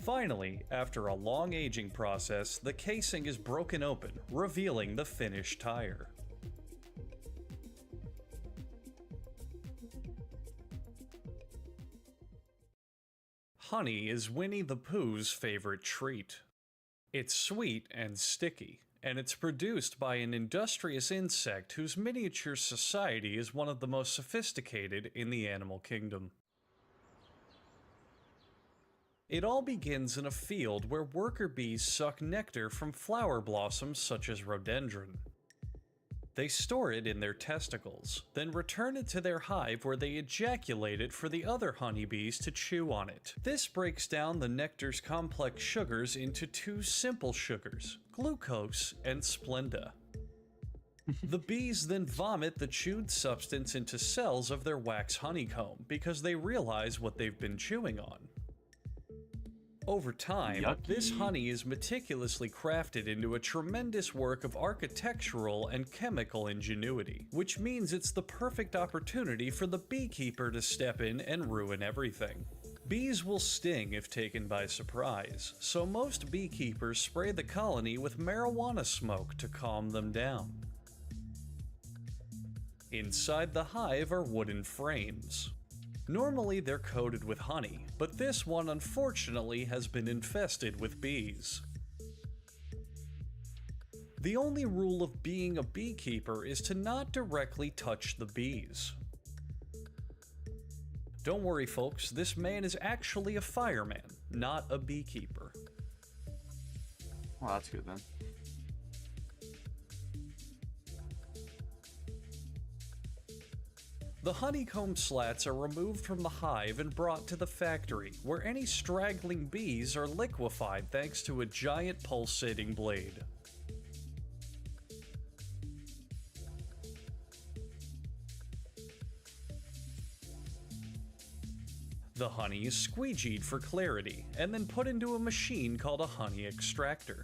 [SPEAKER 2] Finally, after a long aging process, the casing is broken open, revealing the finished tire. Honey is Winnie the Pooh's favorite treat. It's sweet and sticky, and it's produced by an industrious insect whose miniature society is one of the most sophisticated in the animal kingdom. It all begins in a field where worker bees suck nectar from flower blossoms such as rhododendron. They store it in their testicles, then return it to their hive where they ejaculate it for the other honeybees to chew on it. This breaks down the nectar's complex sugars into two simple sugars, glucose and Splenda. The bees then vomit the chewed substance into cells of their wax honeycomb because they realize what they've been chewing on. Over time,
[SPEAKER 1] Yucky.
[SPEAKER 2] this honey is meticulously crafted into a tremendous work of architectural and chemical ingenuity, which means it's the perfect opportunity for the beekeeper to step in and ruin everything. Bees will sting if taken by surprise, so most beekeepers spray the colony with marijuana smoke to calm them down. Inside the hive are wooden frames. Normally they're coated with honey, but this one unfortunately has been infested with bees. The only rule of being a beekeeper is to not directly touch the bees. Don't worry folks, this man is actually a fireman, not a beekeeper.
[SPEAKER 1] Well, that's good then.
[SPEAKER 2] The honeycomb slats are removed from the hive and brought to the factory, where any straggling bees are liquefied thanks to a giant pulsating blade. The honey is squeegeed for clarity, and then put into a machine called a honey extractor.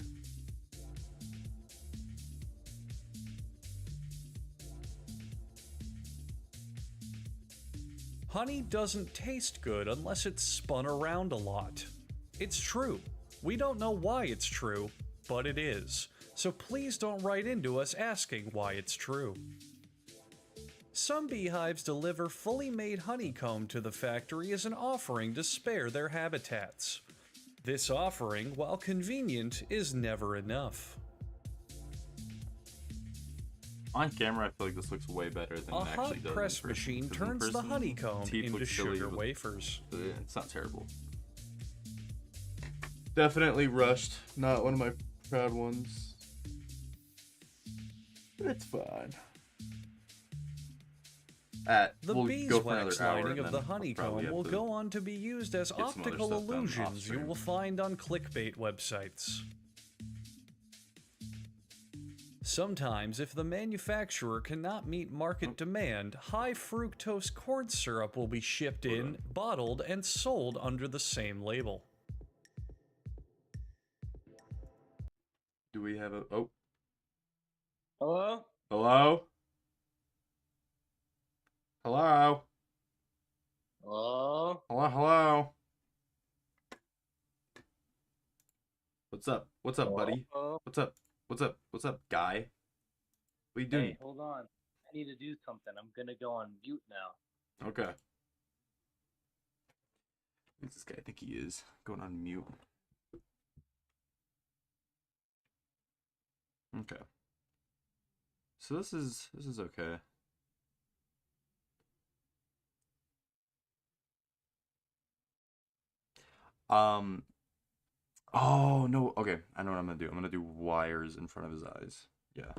[SPEAKER 2] Honey doesn't taste good unless it's spun around a lot. It's true. We don't know why it's true, but it is. So please don't write into us asking why it's true. Some beehives deliver fully made honeycomb to the factory as an offering to spare their habitats. This offering, while convenient, is never enough.
[SPEAKER 1] On camera, I feel like this looks way better than
[SPEAKER 2] A
[SPEAKER 1] it actually
[SPEAKER 2] hot
[SPEAKER 1] does.
[SPEAKER 2] press
[SPEAKER 1] in person,
[SPEAKER 2] machine
[SPEAKER 1] 'cause in
[SPEAKER 2] turns the
[SPEAKER 1] person,
[SPEAKER 2] honeycomb
[SPEAKER 1] teeth
[SPEAKER 2] into
[SPEAKER 1] look silly
[SPEAKER 2] sugar
[SPEAKER 1] with-
[SPEAKER 2] wafers.
[SPEAKER 1] It's not terrible. Definitely rushed. Not one of my proud ones. But it's fine.
[SPEAKER 2] The
[SPEAKER 1] We'll go for another
[SPEAKER 2] beeswax
[SPEAKER 1] hour,
[SPEAKER 2] lining
[SPEAKER 1] and
[SPEAKER 2] of the
[SPEAKER 1] then I'll probably
[SPEAKER 2] honeycomb
[SPEAKER 1] have
[SPEAKER 2] will
[SPEAKER 1] to
[SPEAKER 2] go on to be used as
[SPEAKER 1] get some other
[SPEAKER 2] optical
[SPEAKER 1] stuff done
[SPEAKER 2] illusions you
[SPEAKER 1] off-stream.
[SPEAKER 2] will find on clickbait websites. Sometimes, if the manufacturer cannot meet market demand, high fructose corn syrup will be shipped in, bottled, and sold under the same label.
[SPEAKER 1] Do we have a... Oh.
[SPEAKER 3] Hello?
[SPEAKER 1] Hello? Hello?
[SPEAKER 3] Hello?
[SPEAKER 1] Hello? Hello? What's up? What's up, buddy?
[SPEAKER 3] Oh,
[SPEAKER 1] What's up? What's up? What's up, guy? What you doing?
[SPEAKER 3] hey, hold on. I need to do something. I'm gonna go on mute now.
[SPEAKER 1] Okay. Who's this guy? I think he is going on mute. Okay. So this is okay. Um. Oh no. Okay, I know what I'm gonna do. I'm gonna do wires in front of his eyes. Yeah.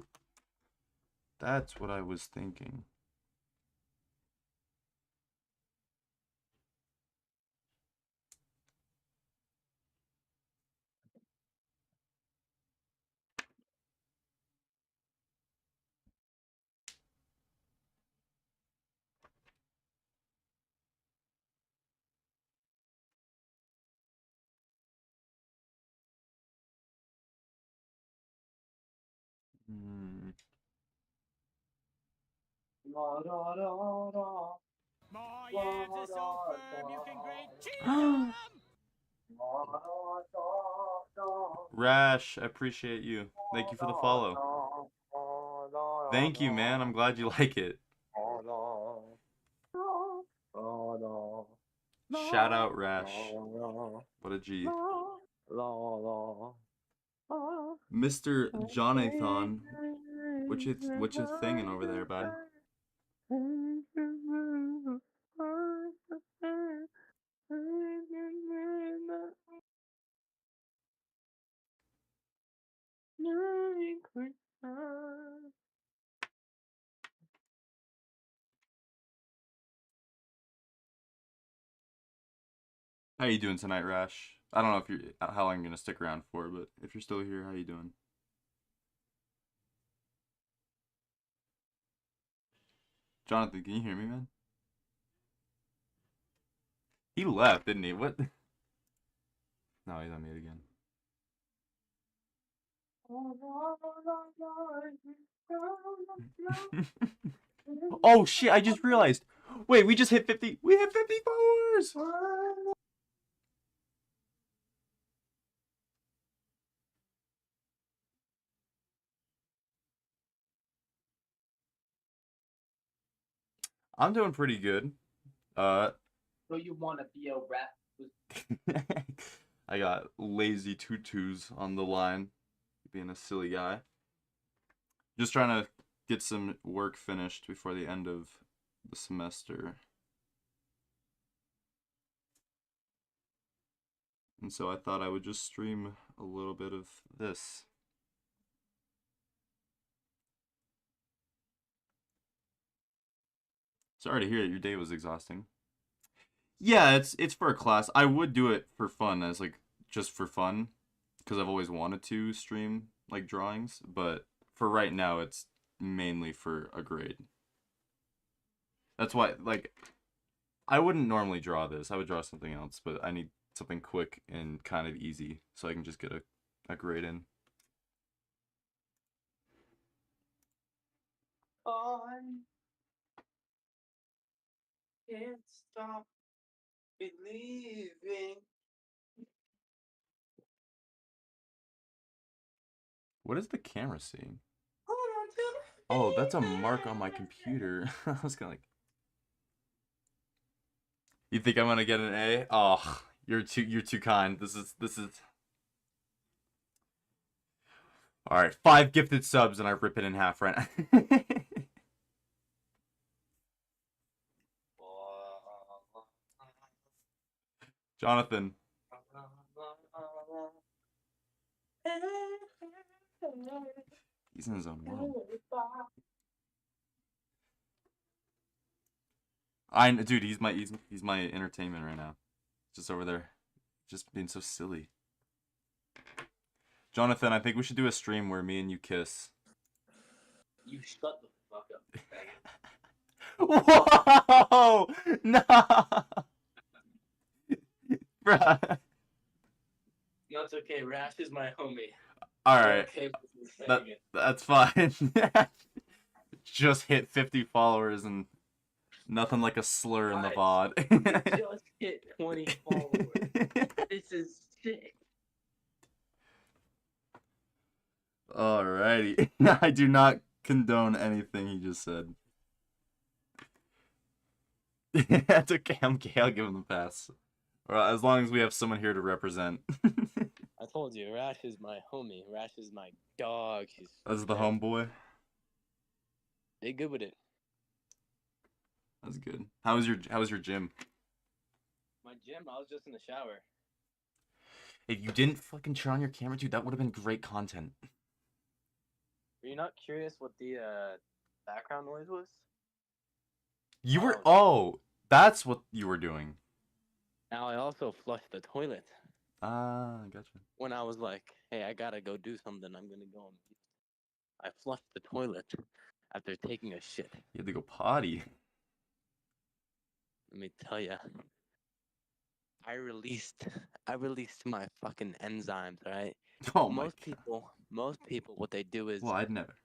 [SPEAKER 1] That's what I was thinking. Hmm.
[SPEAKER 3] La, da, da, da.
[SPEAKER 4] My
[SPEAKER 3] La,
[SPEAKER 4] abs are so
[SPEAKER 3] da,
[SPEAKER 4] firm you can grate
[SPEAKER 3] da.
[SPEAKER 4] cheese on 'em.
[SPEAKER 3] La, da, da, da.
[SPEAKER 1] Rash, I appreciate you. Thank you for the follow. Thank you, man. I'm glad you like it. Shout out, Rash. What a G. Mr. Jonathan, what you thinking over there, bud? How you doing tonight, Rash? I don't know if you're how long you're gonna stick around for, but if you're still here, how you doing? Jonathan, can you hear me, man? He left, didn't he? What? No, he's on mute again. Oh shit, I just realized. Wait, we just hit 50. We hit 50 followers. I'm doing pretty good.
[SPEAKER 3] So you want to be a rap?
[SPEAKER 1] I got lazy tutus on the line, being a silly guy. Just trying to get some work finished before the end of the semester. And so I thought I would just stream a little bit of this. Sorry to hear that your day was exhausting. Yeah, it's for a class. I would do it for fun, as like just for fun, because I've always wanted to stream like drawings, but for right now it's mainly for a grade. That's why like I wouldn't normally draw this. I would draw something else, but I need something quick and kind of easy so I can just get a grade in.
[SPEAKER 3] I can't stop believing.
[SPEAKER 1] What is the camera seeing? Oh, that's a mark on my computer. I was gonna like. You think I'm gonna get an A? Oh, you're too kind. This is. All right, 5 gifted subs and I rip it in half right now. Jonathan. He's in his own world. Dude, he's my entertainment right now. Just over there, just being so silly. Jonathan, I think we should do a stream where me and you kiss.
[SPEAKER 3] You shut the fuck up.
[SPEAKER 1] Whoa! No! Bruh.
[SPEAKER 3] No, it's okay. Rash is my homie.
[SPEAKER 1] Alright.
[SPEAKER 3] Okay with me saying it.
[SPEAKER 1] That's fine. Just hit 50 followers and nothing like a slur in the VOD.
[SPEAKER 3] Just hit 20 followers. This is sick.
[SPEAKER 1] Alrighty. I do not condone anything he just said. That's okay. I'm okay. I'll give him the pass. Or as long as we have someone here to represent.
[SPEAKER 4] I told you, Rash is my homie. Rash is my dog. He's
[SPEAKER 1] That's the
[SPEAKER 4] yeah,
[SPEAKER 1] homeboy.
[SPEAKER 4] they good with it.
[SPEAKER 1] That's good. How was your gym?
[SPEAKER 4] My gym, I was just in the shower.
[SPEAKER 1] If you didn't fucking turn on your camera, dude, that would have been great content.
[SPEAKER 4] Were you not curious what the background noise was?
[SPEAKER 1] You were that's what you were doing.
[SPEAKER 4] Now I also flushed the toilet
[SPEAKER 1] Ah, gotcha.
[SPEAKER 4] when I was like, "Hey, I gotta go do something. I'm gonna go." I flushed the toilet after taking a shit.
[SPEAKER 1] You had to go potty.
[SPEAKER 4] Let me tell ya, I released my fucking enzymes. All right.
[SPEAKER 1] Oh my
[SPEAKER 4] Most people, what they do is
[SPEAKER 1] Well, I'd never.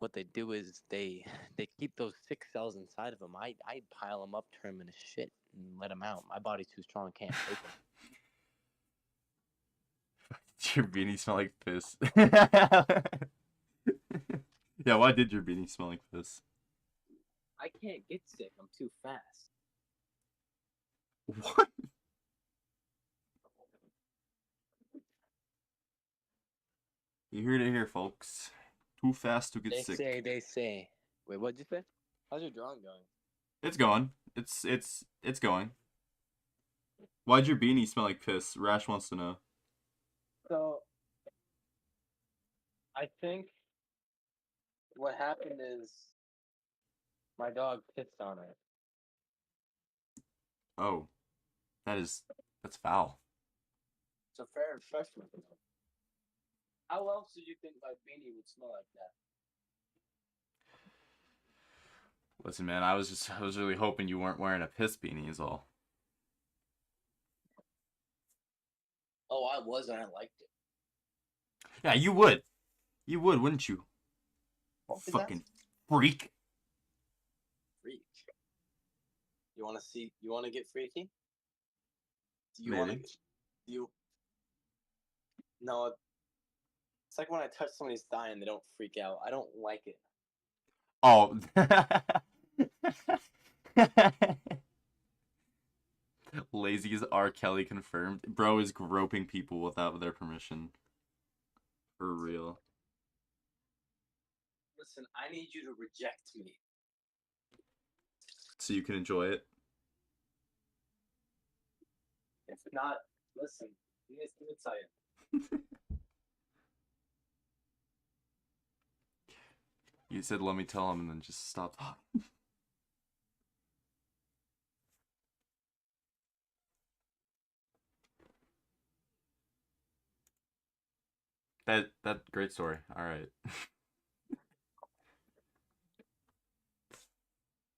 [SPEAKER 4] they keep those sick cells inside of them. I pile them up, turn them into shit, and let them out. My body's too strong, can't take them.
[SPEAKER 1] Your beanie smell like piss. Yeah, why did your beanie smell like piss?
[SPEAKER 4] I can't get sick. I'm too fast.
[SPEAKER 1] What? You heard it here, folks. Too fast to get sick.
[SPEAKER 4] They say. Wait, what'd you say? How's your drawing going?
[SPEAKER 1] It's going. It's going. Why'd your beanie smell like piss? Rash wants to know.
[SPEAKER 4] So, I think what happened is my dog pissed on it.
[SPEAKER 1] Oh, that's foul.
[SPEAKER 4] It's a fair assessment.
[SPEAKER 3] How else did you think my beanie would smell like that?
[SPEAKER 1] Listen, man, I was really hoping you weren't wearing a piss beanie is all.
[SPEAKER 4] Oh, I was, and I liked it.
[SPEAKER 1] Yeah, you would. You would, wouldn't you? Fucking freak.
[SPEAKER 4] Freak. You want to see? You want to get freaky? Do you
[SPEAKER 1] Maybe.
[SPEAKER 4] want to? You? No. It's like when I touch somebody's thigh and they don't freak out. I don't like it.
[SPEAKER 1] Oh. Lazy as R. Kelly confirmed. Bro is groping people without their permission. For real.
[SPEAKER 4] Listen, I need you to reject me.
[SPEAKER 1] So you can enjoy it.
[SPEAKER 4] If not, listen. Let me tell you.
[SPEAKER 1] You said let me tell him and then just stopped talking. That great story. All right.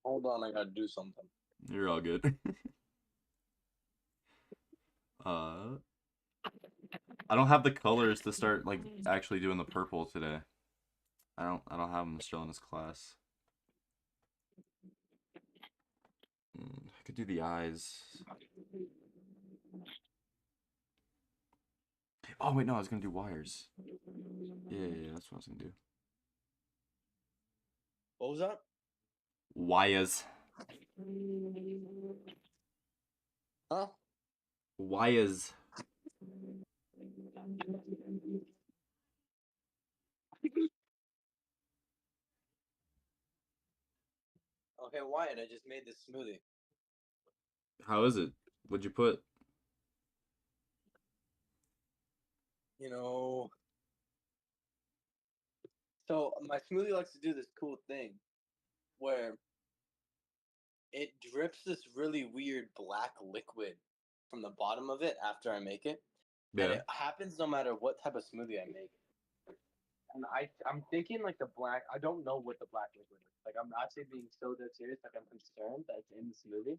[SPEAKER 4] Hold on, I gotta do something.
[SPEAKER 1] You're all good. I don't have the colors to start like actually doing the purple today. I don't have them still in this class. I could do the eyes. Oh wait, no, I was gonna do wires. Yeah, that's what I was gonna do.
[SPEAKER 4] What was that?
[SPEAKER 1] Wires.
[SPEAKER 4] Huh?
[SPEAKER 1] Wires.
[SPEAKER 4] Okay, Wyatt, I just made this smoothie.
[SPEAKER 1] How is it? What'd you put?
[SPEAKER 4] You know. So my smoothie likes to do this cool thing where it drips this really weird black liquid from the bottom of it after I make it. And
[SPEAKER 1] Yeah.
[SPEAKER 4] it happens no matter what type of smoothie I make. And I'm thinking like the black, I don't know what the black liquid is. Like I'm actually being so dead serious, like I'm concerned that it's in the smoothie.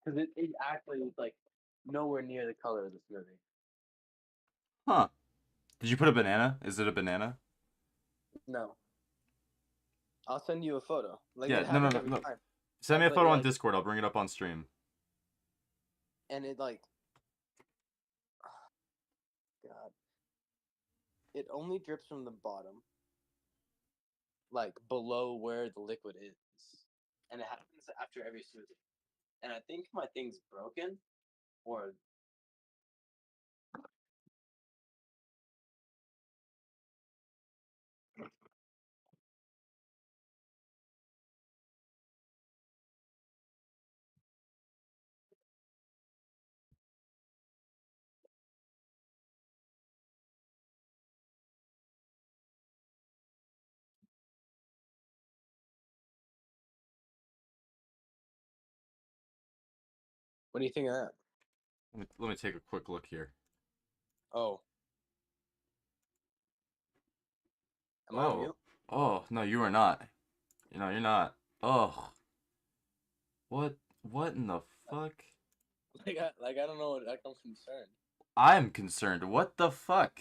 [SPEAKER 4] Because it actually is like nowhere near the color of the smoothie.
[SPEAKER 1] Huh. Did you put a banana? Is it a banana?
[SPEAKER 4] No. I'll send you a photo. Like,
[SPEAKER 1] Yeah,
[SPEAKER 4] it
[SPEAKER 1] no.
[SPEAKER 4] happens every time.
[SPEAKER 1] Send me a
[SPEAKER 4] But,
[SPEAKER 1] photo on
[SPEAKER 4] like-
[SPEAKER 1] Discord. I'll bring it up on stream.
[SPEAKER 4] And it like, God, it only drips from the bottom, like below where the liquid is, and it happens after every smoothie. And I think my thing's broken, or what do you think of that?
[SPEAKER 1] Let me take a quick look here.
[SPEAKER 4] Oh, am I on
[SPEAKER 1] Oh,
[SPEAKER 4] mute?
[SPEAKER 1] oh no, you are not. No, you're not. Oh, what in the fuck?
[SPEAKER 4] I don't know. Like I'm concerned.
[SPEAKER 1] I'm concerned. What the fuck?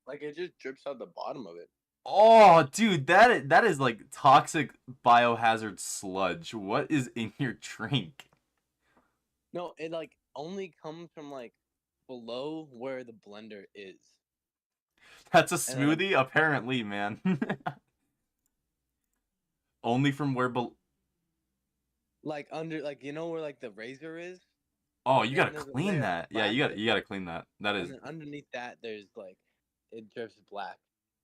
[SPEAKER 4] Like it just drips out the bottom of it.
[SPEAKER 1] Oh, dude, that is like toxic biohazard sludge. What is in your drink?
[SPEAKER 4] No, it like only comes from like below where the blender is.
[SPEAKER 1] That's a
[SPEAKER 4] And then
[SPEAKER 1] smoothie? Apparently, man. Only from where
[SPEAKER 4] like under, like you know where like the razor is.
[SPEAKER 1] Oh, you
[SPEAKER 4] And
[SPEAKER 1] gotta
[SPEAKER 4] there's a
[SPEAKER 1] clean
[SPEAKER 4] layer of
[SPEAKER 1] that. Yeah, you
[SPEAKER 4] plastic,
[SPEAKER 1] gotta clean that. That is
[SPEAKER 4] and then underneath that there's like it drips black,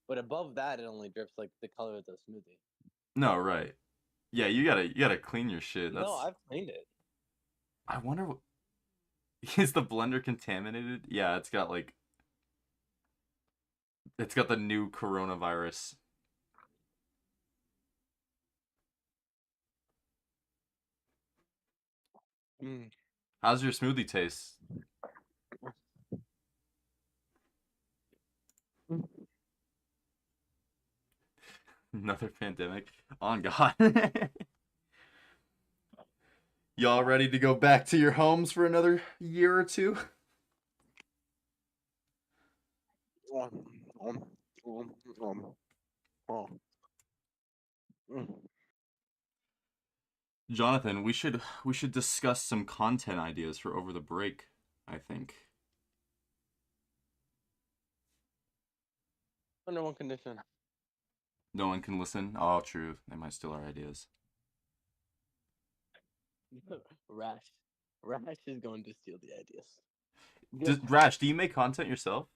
[SPEAKER 4] but above that it only drips like the color of the smoothie.
[SPEAKER 1] no, right. Yeah, you gotta clean your shit. That's
[SPEAKER 4] No, I've cleaned it.
[SPEAKER 1] I wonder what is the blender contaminated? Yeah, it's got the new coronavirus.
[SPEAKER 4] Mm.
[SPEAKER 1] How's your smoothie taste? Another pandemic? On God. Y'all ready to go back to your homes for another year or two?
[SPEAKER 4] Um, um, um, oh. Mm.
[SPEAKER 1] Jonathan, we should discuss some content ideas for over the break, I think.
[SPEAKER 4] Under one condition.
[SPEAKER 1] No one can listen. Oh, true. They might steal our ideas.
[SPEAKER 4] Rash. Rash is going to steal the ideas.
[SPEAKER 1] Rash, do you make content yourself?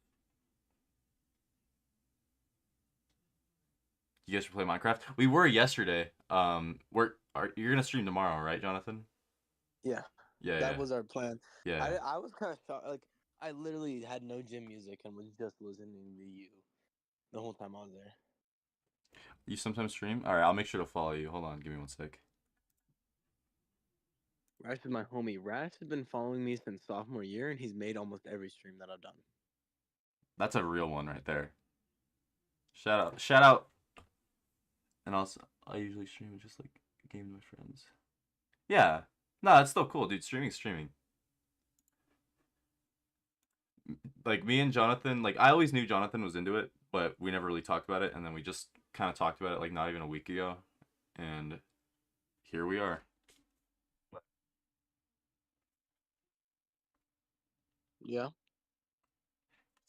[SPEAKER 1] You guys should play Minecraft. We were yesterday. You're gonna stream tomorrow, right, Jonathan?
[SPEAKER 4] Yeah,
[SPEAKER 1] Yeah,
[SPEAKER 4] that
[SPEAKER 1] yeah,
[SPEAKER 4] was our plan.
[SPEAKER 1] yeah.
[SPEAKER 4] I was kind of shocked. Like I literally had no gym music and was just listening to you the whole time I was there.
[SPEAKER 1] You sometimes stream? All right, I'll make sure to follow you. Hold on, give me one sec.
[SPEAKER 4] Rash is my homie. Rash has been following me since sophomore year, and he's made almost every stream that I've done.
[SPEAKER 1] That's a real one right there. Shout out. And also, I usually stream just like a game with my friends. Yeah, no, that's still cool, dude. Streaming's streaming. Like me and Jonathan, like I always knew Jonathan was into it, but we never really talked about it, and then we just kind of talked about it like not even a week ago, and here we are.
[SPEAKER 4] Yeah.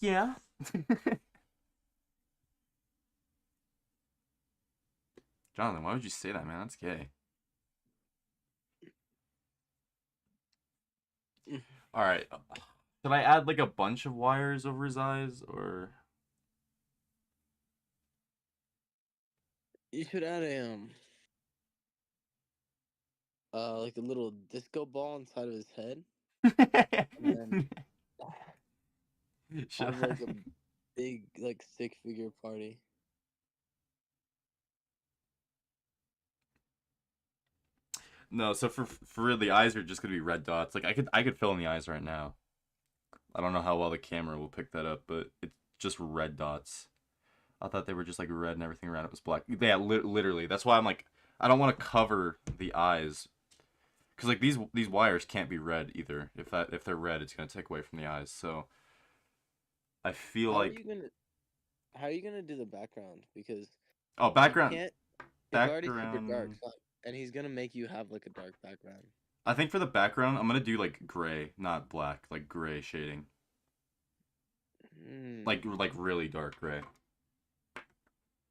[SPEAKER 1] Yeah. Jonathan, why would you say that, man? That's gay. All right. Should I add like a bunch of wires over his eyes, or?
[SPEAKER 4] You should add a like a little disco ball inside of his head, and then have like a big like 6-figure party.
[SPEAKER 1] No, so for real, the eyes are just gonna be red dots. Like I could fill in the eyes right now. I don't know how well the camera will pick that up, but it's just red dots. I thought they were just like red and everything around it was black. Yeah, literally. That's why I'm like, I don't want to cover the eyes, because like these wires can't be red either. If they're red, it's gonna take away from the eyes. So I feel like
[SPEAKER 4] How are you gonna do the background? Because
[SPEAKER 1] oh
[SPEAKER 4] you
[SPEAKER 1] background
[SPEAKER 4] can't. It's already super dark,
[SPEAKER 1] background.
[SPEAKER 4] and he's gonna make you have like a dark background.
[SPEAKER 1] I think for the background, I'm gonna do like gray, not black, like gray shading. Like really dark gray.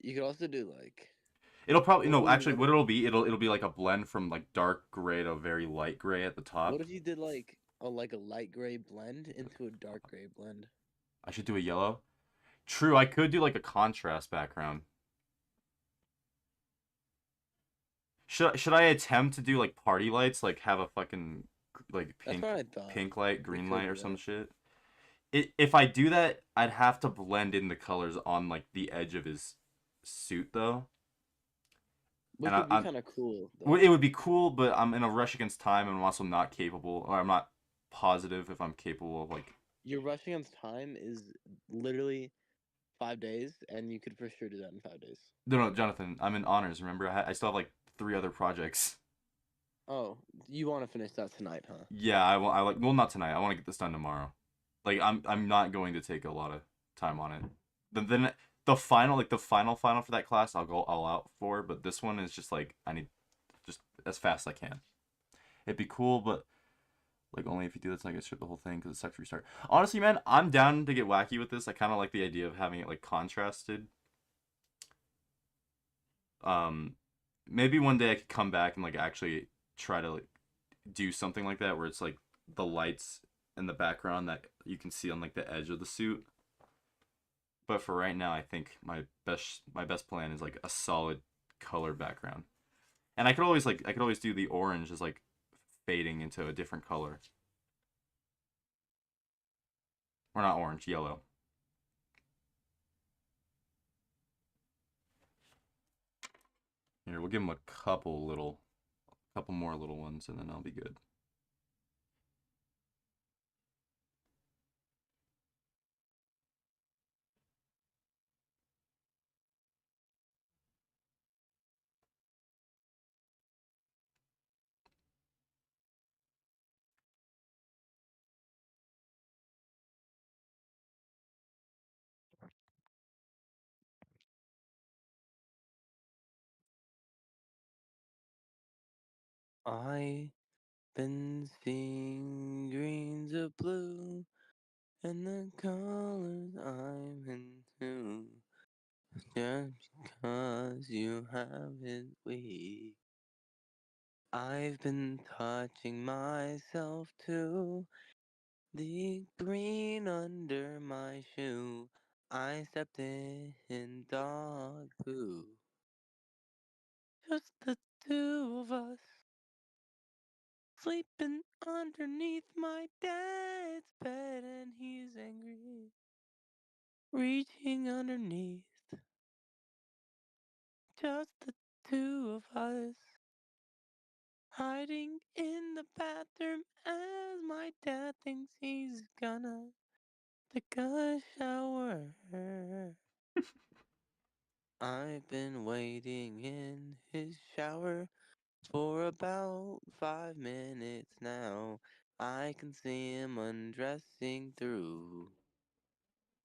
[SPEAKER 5] You could also do like.
[SPEAKER 1] It'll probably no.
[SPEAKER 5] Ooh,
[SPEAKER 1] Actually,
[SPEAKER 5] what
[SPEAKER 1] what it'll be like a blend from like dark gray to very light gray at the top.
[SPEAKER 5] What if you did like a light gray blend into a dark gray blend?
[SPEAKER 1] I should do a yellow. True, I could do like a contrast background. Should I attempt to do like party lights, like have a fucking like
[SPEAKER 5] That's
[SPEAKER 1] pink
[SPEAKER 5] what I thought.
[SPEAKER 1] pink light, green
[SPEAKER 5] could
[SPEAKER 1] light,
[SPEAKER 5] do
[SPEAKER 1] or some
[SPEAKER 5] that.
[SPEAKER 1] shit? If I do that, I'd have to blend in the colors on like the edge of his suit though.
[SPEAKER 5] Which
[SPEAKER 1] And
[SPEAKER 5] would be
[SPEAKER 1] I'm
[SPEAKER 5] kind of cool.
[SPEAKER 1] Well, it would be cool, but I'm in a rush against time, and I'm also not capable, or I'm not positive if I'm capable of like.
[SPEAKER 5] Your rush against time is literally 5 days, and you could for sure do that in 5 days.
[SPEAKER 1] No, Jonathan, I'm in honors. Remember, I still have like 3 other projects.
[SPEAKER 5] Oh, you want to finish that tonight, huh?
[SPEAKER 1] Yeah, I want. I like. Well, not tonight. I want to get this done tomorrow. Like, I'm not going to take a lot of time on it. Then the final for that class, I'll go all out for. But this one is just like I need just as fast as I can. It'd be cool, but. Like, only if you do that's not gonna strip the whole thing because it sucks to restart. Honestly, man, I'm down to get wacky with this. I kind of like the idea of having it, like, contrasted. Maybe one day I could come back and, like, actually try to, like, do something like that where it's, like, the lights in the background that you can see on, like, the edge of the suit. But for right now, I think my best plan is, like, a solid color background. And I could always do the orange as, like, fading into a different color. Or not orange, yellow. Here, we'll give him a couple more little ones, and then I'll be good.
[SPEAKER 5] I've been seeing greens of blue, and the colors I'm into. Just because you have it weak. I've been touching myself too. The green under my shoe. I stepped in dog poo. Just the two of us. Sleeping underneath my dad's bed, and he's angry. Reaching underneath. Just the two of us. Hiding in the bathroom as my dad thinks he's gonna take a shower. I've been waiting in his shower for about 5 minutes now. I can see him undressing through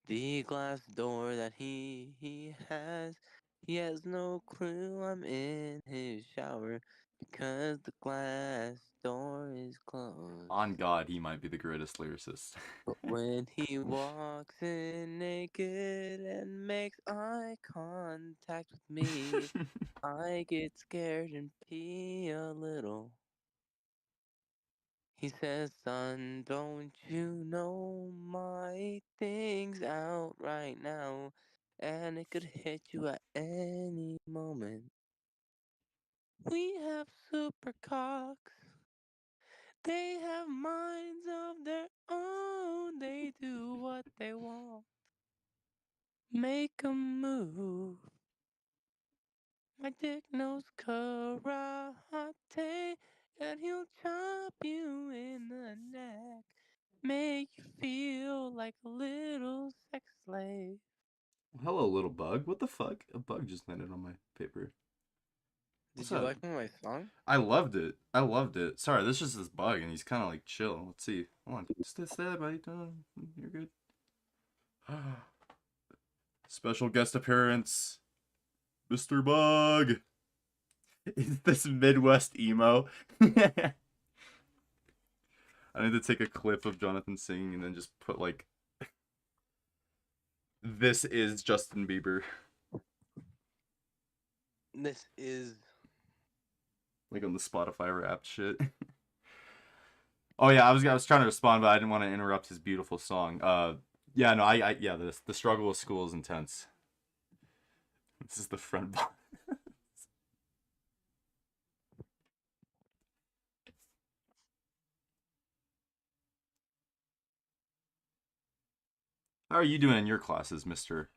[SPEAKER 5] the glass door that he has. He has no clue I'm in his shower because the glass door is closed.
[SPEAKER 1] On God, he might be the greatest lyricist.
[SPEAKER 5] But when he walks in naked and makes eye contact with me, I get scared and pee a little. He says, son, don't you know my thing's out right now, and it could hit you at any moment. We have super cocks. They have minds of their own. They do what they want. Make 'em move. My dick knows karate, and he'll chop you in the neck. Make you feel like a little sex slave.
[SPEAKER 1] Hello, little bug. What the fuck? A bug just landed on my paper. What's
[SPEAKER 5] Did you
[SPEAKER 1] up?
[SPEAKER 5] like my song?
[SPEAKER 1] I loved it. Sorry, this is just this bug, and he's kind of like chill. Let's see. Hold on. Stay there, buddy. You're good. Special guest appearance, Mr. Bug. Is this Midwest emo? I need to take a clip of Jonathan singing and then just put like This is Justin Bieber.
[SPEAKER 5] This is.
[SPEAKER 1] Like on the Spotify Wrapped shit. Oh yeah, I was trying to respond, but I didn't want to interrupt his beautiful song. Yeah, no, yeah, the struggle with school is intense. This is the front box. How are you doing in your classes, Mr.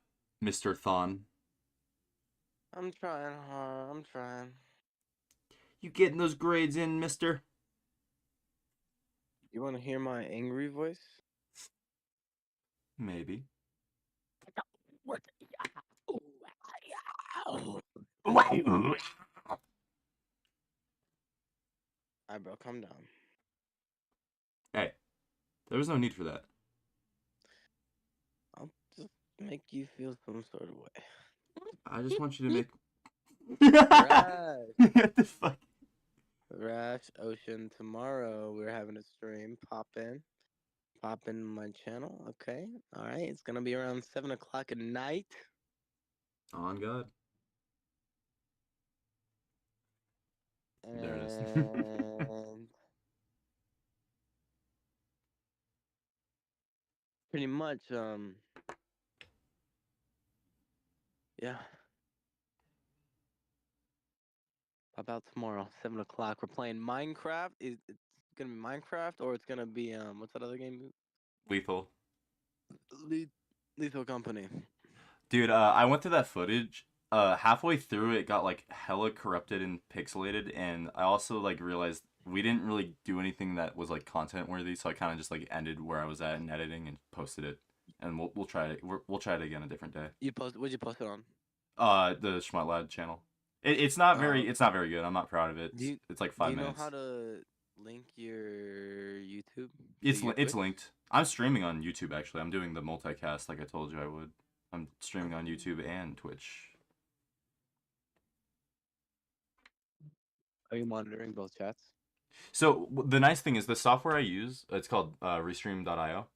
[SPEAKER 1] Thon?
[SPEAKER 5] I'm trying hard. I'm trying.
[SPEAKER 1] You getting those grades in, mister?
[SPEAKER 5] You want to hear my angry voice?
[SPEAKER 1] Maybe.
[SPEAKER 5] Alright, bro, calm down.
[SPEAKER 1] Hey, there was no need for that.
[SPEAKER 5] I'll just make you feel some sort of way.
[SPEAKER 1] I just want you to make.
[SPEAKER 5] Rash,
[SPEAKER 1] What the fuck?
[SPEAKER 5] Rash Ocean. Tomorrow we're having a stream. Pop in my channel. Okay, all right. It's gonna be around 7 o'clock at night.
[SPEAKER 1] On God. There it is.
[SPEAKER 5] And pretty much, yeah. Pop out tomorrow, 7 o'clock. We're playing Minecraft. It's gonna be Minecraft, or it's gonna be what's that other game?
[SPEAKER 1] Lethal.
[SPEAKER 5] Lethal Company.
[SPEAKER 1] Dude, I went through that footage. Halfway through, it got like hella corrupted and pixelated, and I also like realized we didn't really do anything that was like content worthy, so I kind of just like ended where I was at in editing and posted it, and we'll try it. We'll try it again a different day.
[SPEAKER 5] What'd you post it on?
[SPEAKER 1] The Schmutlad channel. It's not very
[SPEAKER 5] Oh.
[SPEAKER 1] it's not very good. I'm not proud of it. It's like 5
[SPEAKER 5] Do you know
[SPEAKER 1] minutes.
[SPEAKER 5] how to link your YouTube? to
[SPEAKER 1] It's
[SPEAKER 5] your
[SPEAKER 1] it's
[SPEAKER 5] Twitch?
[SPEAKER 1] linked. I'm streaming on YouTube actually. I'm doing the multicast like I told you I would. I'm streaming on YouTube and Twitch.
[SPEAKER 5] Are you monitoring both chats?
[SPEAKER 1] So the nice thing is the software I use, it's called Restream.io.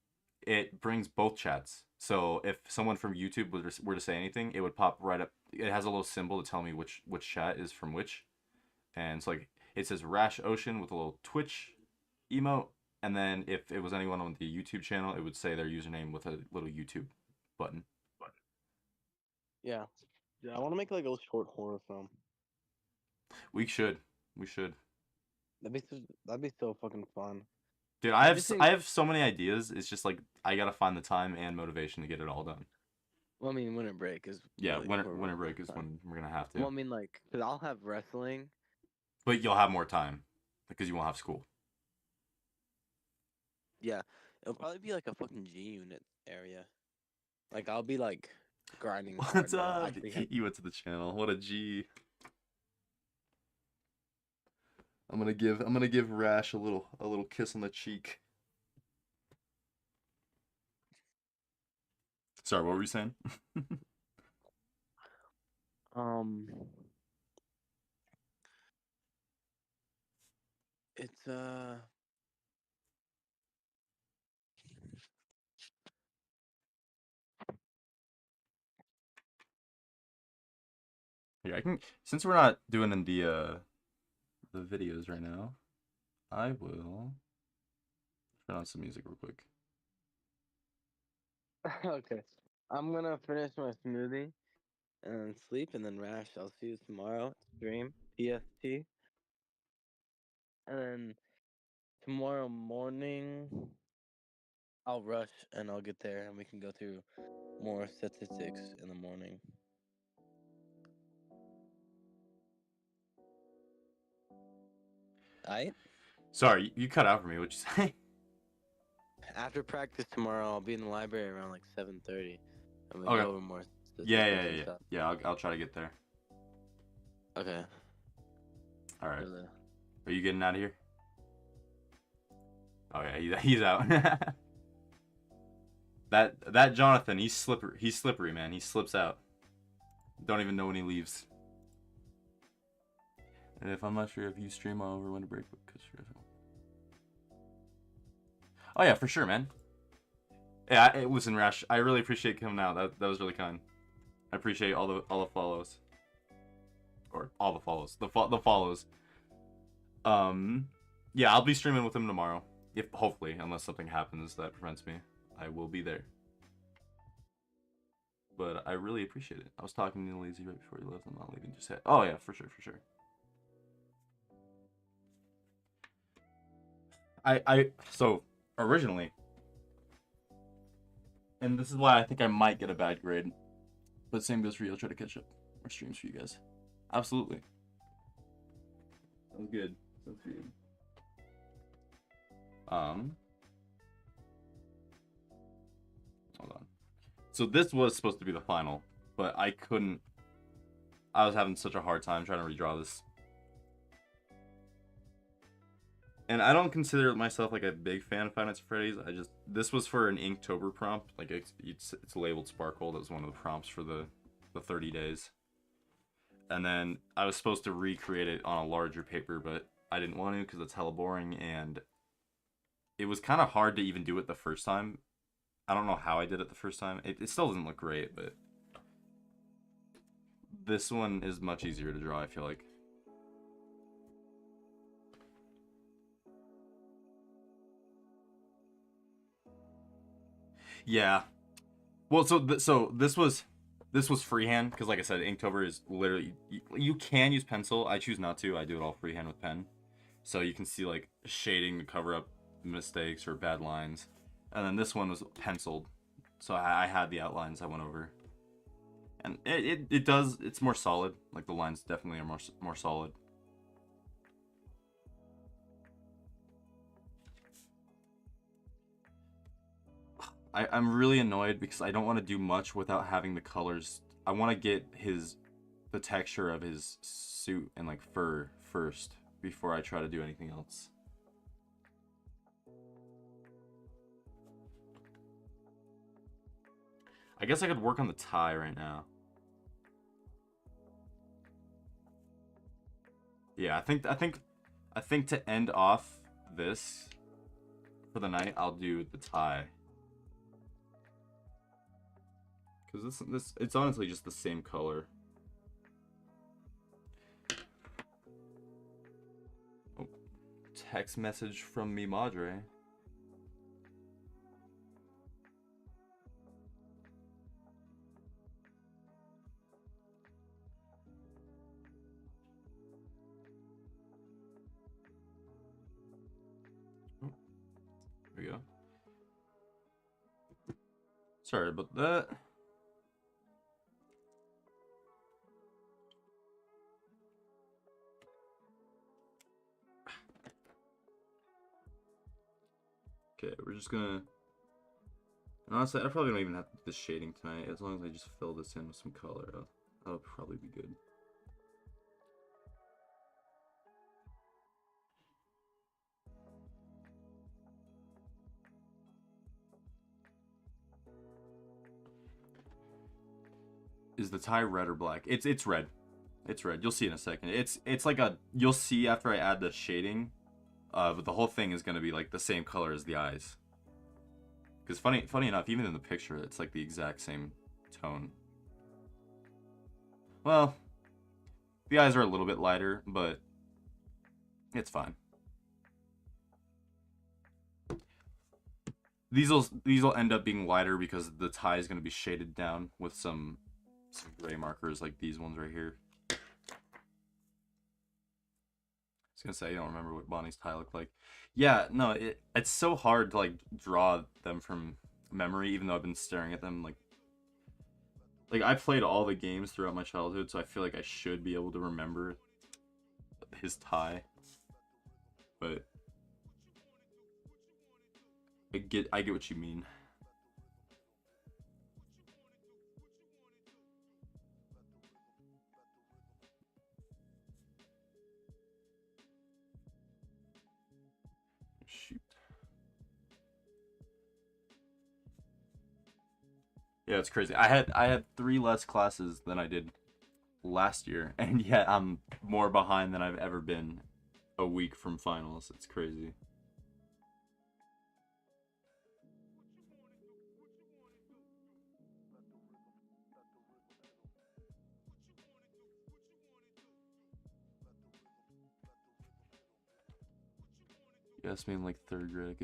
[SPEAKER 1] It brings both chats. So if someone from YouTube were to say anything, it would pop right up. It has a little symbol to tell me which chat is from which, and it's like it says Rash Ocean with a little Twitch emote, and then if it was anyone on the YouTube channel, it would say their username with a little YouTube button.
[SPEAKER 5] Yeah. Yeah, I want to make like a short horror film.
[SPEAKER 1] We should.
[SPEAKER 5] That'd be so fucking fun.
[SPEAKER 1] Dude, I
[SPEAKER 5] Everything-
[SPEAKER 1] have so many ideas. It's just like I gotta find the time and motivation to get it all done.
[SPEAKER 5] Well, I mean, winter break is.
[SPEAKER 1] Yeah,
[SPEAKER 5] really
[SPEAKER 1] winter
[SPEAKER 5] where
[SPEAKER 1] break is
[SPEAKER 5] time.
[SPEAKER 1] when we're gonna have to.
[SPEAKER 5] Well, I mean, like, cause I'll have wrestling.
[SPEAKER 1] But you'll have more time because you won't have school.
[SPEAKER 5] Yeah, it'll probably be like a fucking G unit area. Like I'll be like grinding. hard,
[SPEAKER 1] What's
[SPEAKER 5] but I'll
[SPEAKER 1] up?
[SPEAKER 5] actually have-
[SPEAKER 1] You went to the channel. What a G. I'm gonna give Rash a little kiss on the cheek. Sorry, what were you saying?
[SPEAKER 5] It's
[SPEAKER 1] Yeah, I can. Since we're not doing the videos right now, I will turn on some music real quick.
[SPEAKER 5] okay. I'm gonna finish my smoothie and then sleep, and then Rash. I'll see you tomorrow. Stream PST, and then tomorrow morning I'll rush and I'll get there, and we can go through more statistics in the morning. Alright.
[SPEAKER 1] Sorry, you cut out for me. What'd you say?
[SPEAKER 5] After practice tomorrow, I'll be in the library around like 7:30, and we
[SPEAKER 1] Okay.
[SPEAKER 5] go over more statistics
[SPEAKER 1] Yeah.
[SPEAKER 5] and stuff.
[SPEAKER 1] Yeah, I'll try to get there.
[SPEAKER 5] Okay.
[SPEAKER 1] All right.
[SPEAKER 5] Really.
[SPEAKER 1] Are you getting out of here? Oh yeah, he's out. that Jonathan, he's slippery, man. He slips out. Don't even know when he leaves. And if I'm not sure if you stream over winter break, because oh yeah, for sure, man. Yeah, listen, Rash, I really appreciate coming out. That was really kind. I appreciate all the follows, or all the follows, the follows. Yeah, I'll be streaming with him tomorrow, if hopefully, unless something happens that prevents me, I will be there. But I really appreciate it. I was talking to Lazy right before you left. I'm not leaving just yet. Oh yeah, for sure, for sure. So originally, and this is why I think I might get a bad grade, but same goes for you. I'll try to catch up more streams for you guys. Absolutely. Sounds good. Sounds good. Hold on. So this was supposed to be the final, but I couldn't. I was having such a hard time trying to redraw this. And I don't consider myself like a big fan of Five Nights at Freddy's. This was for an Inktober prompt. Like it's labeled Sparkle. That was one of the prompts for the 30 days. And then I was supposed to recreate it on a larger paper, but I didn't want to because it's hella boring, and it was kind of hard to even do it the first time. I don't know how I did it the first time. It still doesn't look great, but this one is much easier to draw, I feel like. Yeah. Well, so this was freehand because, like I said, Inktober is literally you can use pencil. I choose not to. I do it all freehand with pen, so you can see like shading to cover up mistakes or bad lines. And then this one was penciled, so I had the outlines I went over, and it's more solid. Like the lines definitely are more solid. I'm really annoyed because I don't want to do much without having the colors. I want to get the texture of his suit and like fur first before I try to do anything else. I guess I could work on the tie right now. Yeah, I think to end off this for the night, I'll do the tie. Because it's honestly just the same color. Oh, text message from mi madre. Oh, there we go. Sorry about that. Okay, we're just gonna... And honestly, I probably don't even have to do the shading tonight. As long as I just fill this in with some color, that'll probably be good. Is the tie red or black? It's red. It's red. You'll see in a second. It's like a... You'll see after I add the shading. But the whole thing is gonna be like the same color as the eyes. Because funny enough, even in the picture, it's like the exact same tone. Well, the eyes are a little bit lighter, but it's fine. These will end up being lighter because the tie is gonna be shaded down with some gray markers like these ones right here. I was gonna say, I don't remember what Bonnie's tie looked like. Yeah, no, it's so hard to like draw them from memory, even though I've been staring at them like I played all the games throughout my childhood, so I feel like I should be able to remember his tie. But I get what you mean. Shoot. Yeah, it's crazy. I had 3 less classes than I did last year, and yet I'm more behind than I've ever been a week from finals. It's crazy. You asked me in like 3rd grade.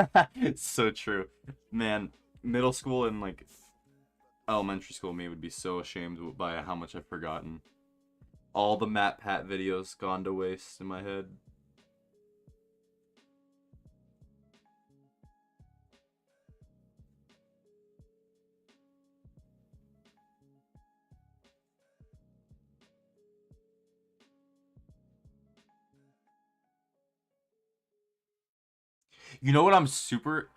[SPEAKER 1] I could. It's so true, man. Middle school and like elementary school me would be so ashamed by how much I've forgotten. All the Matt Pat videos gone to waste in my head. You know what I'm super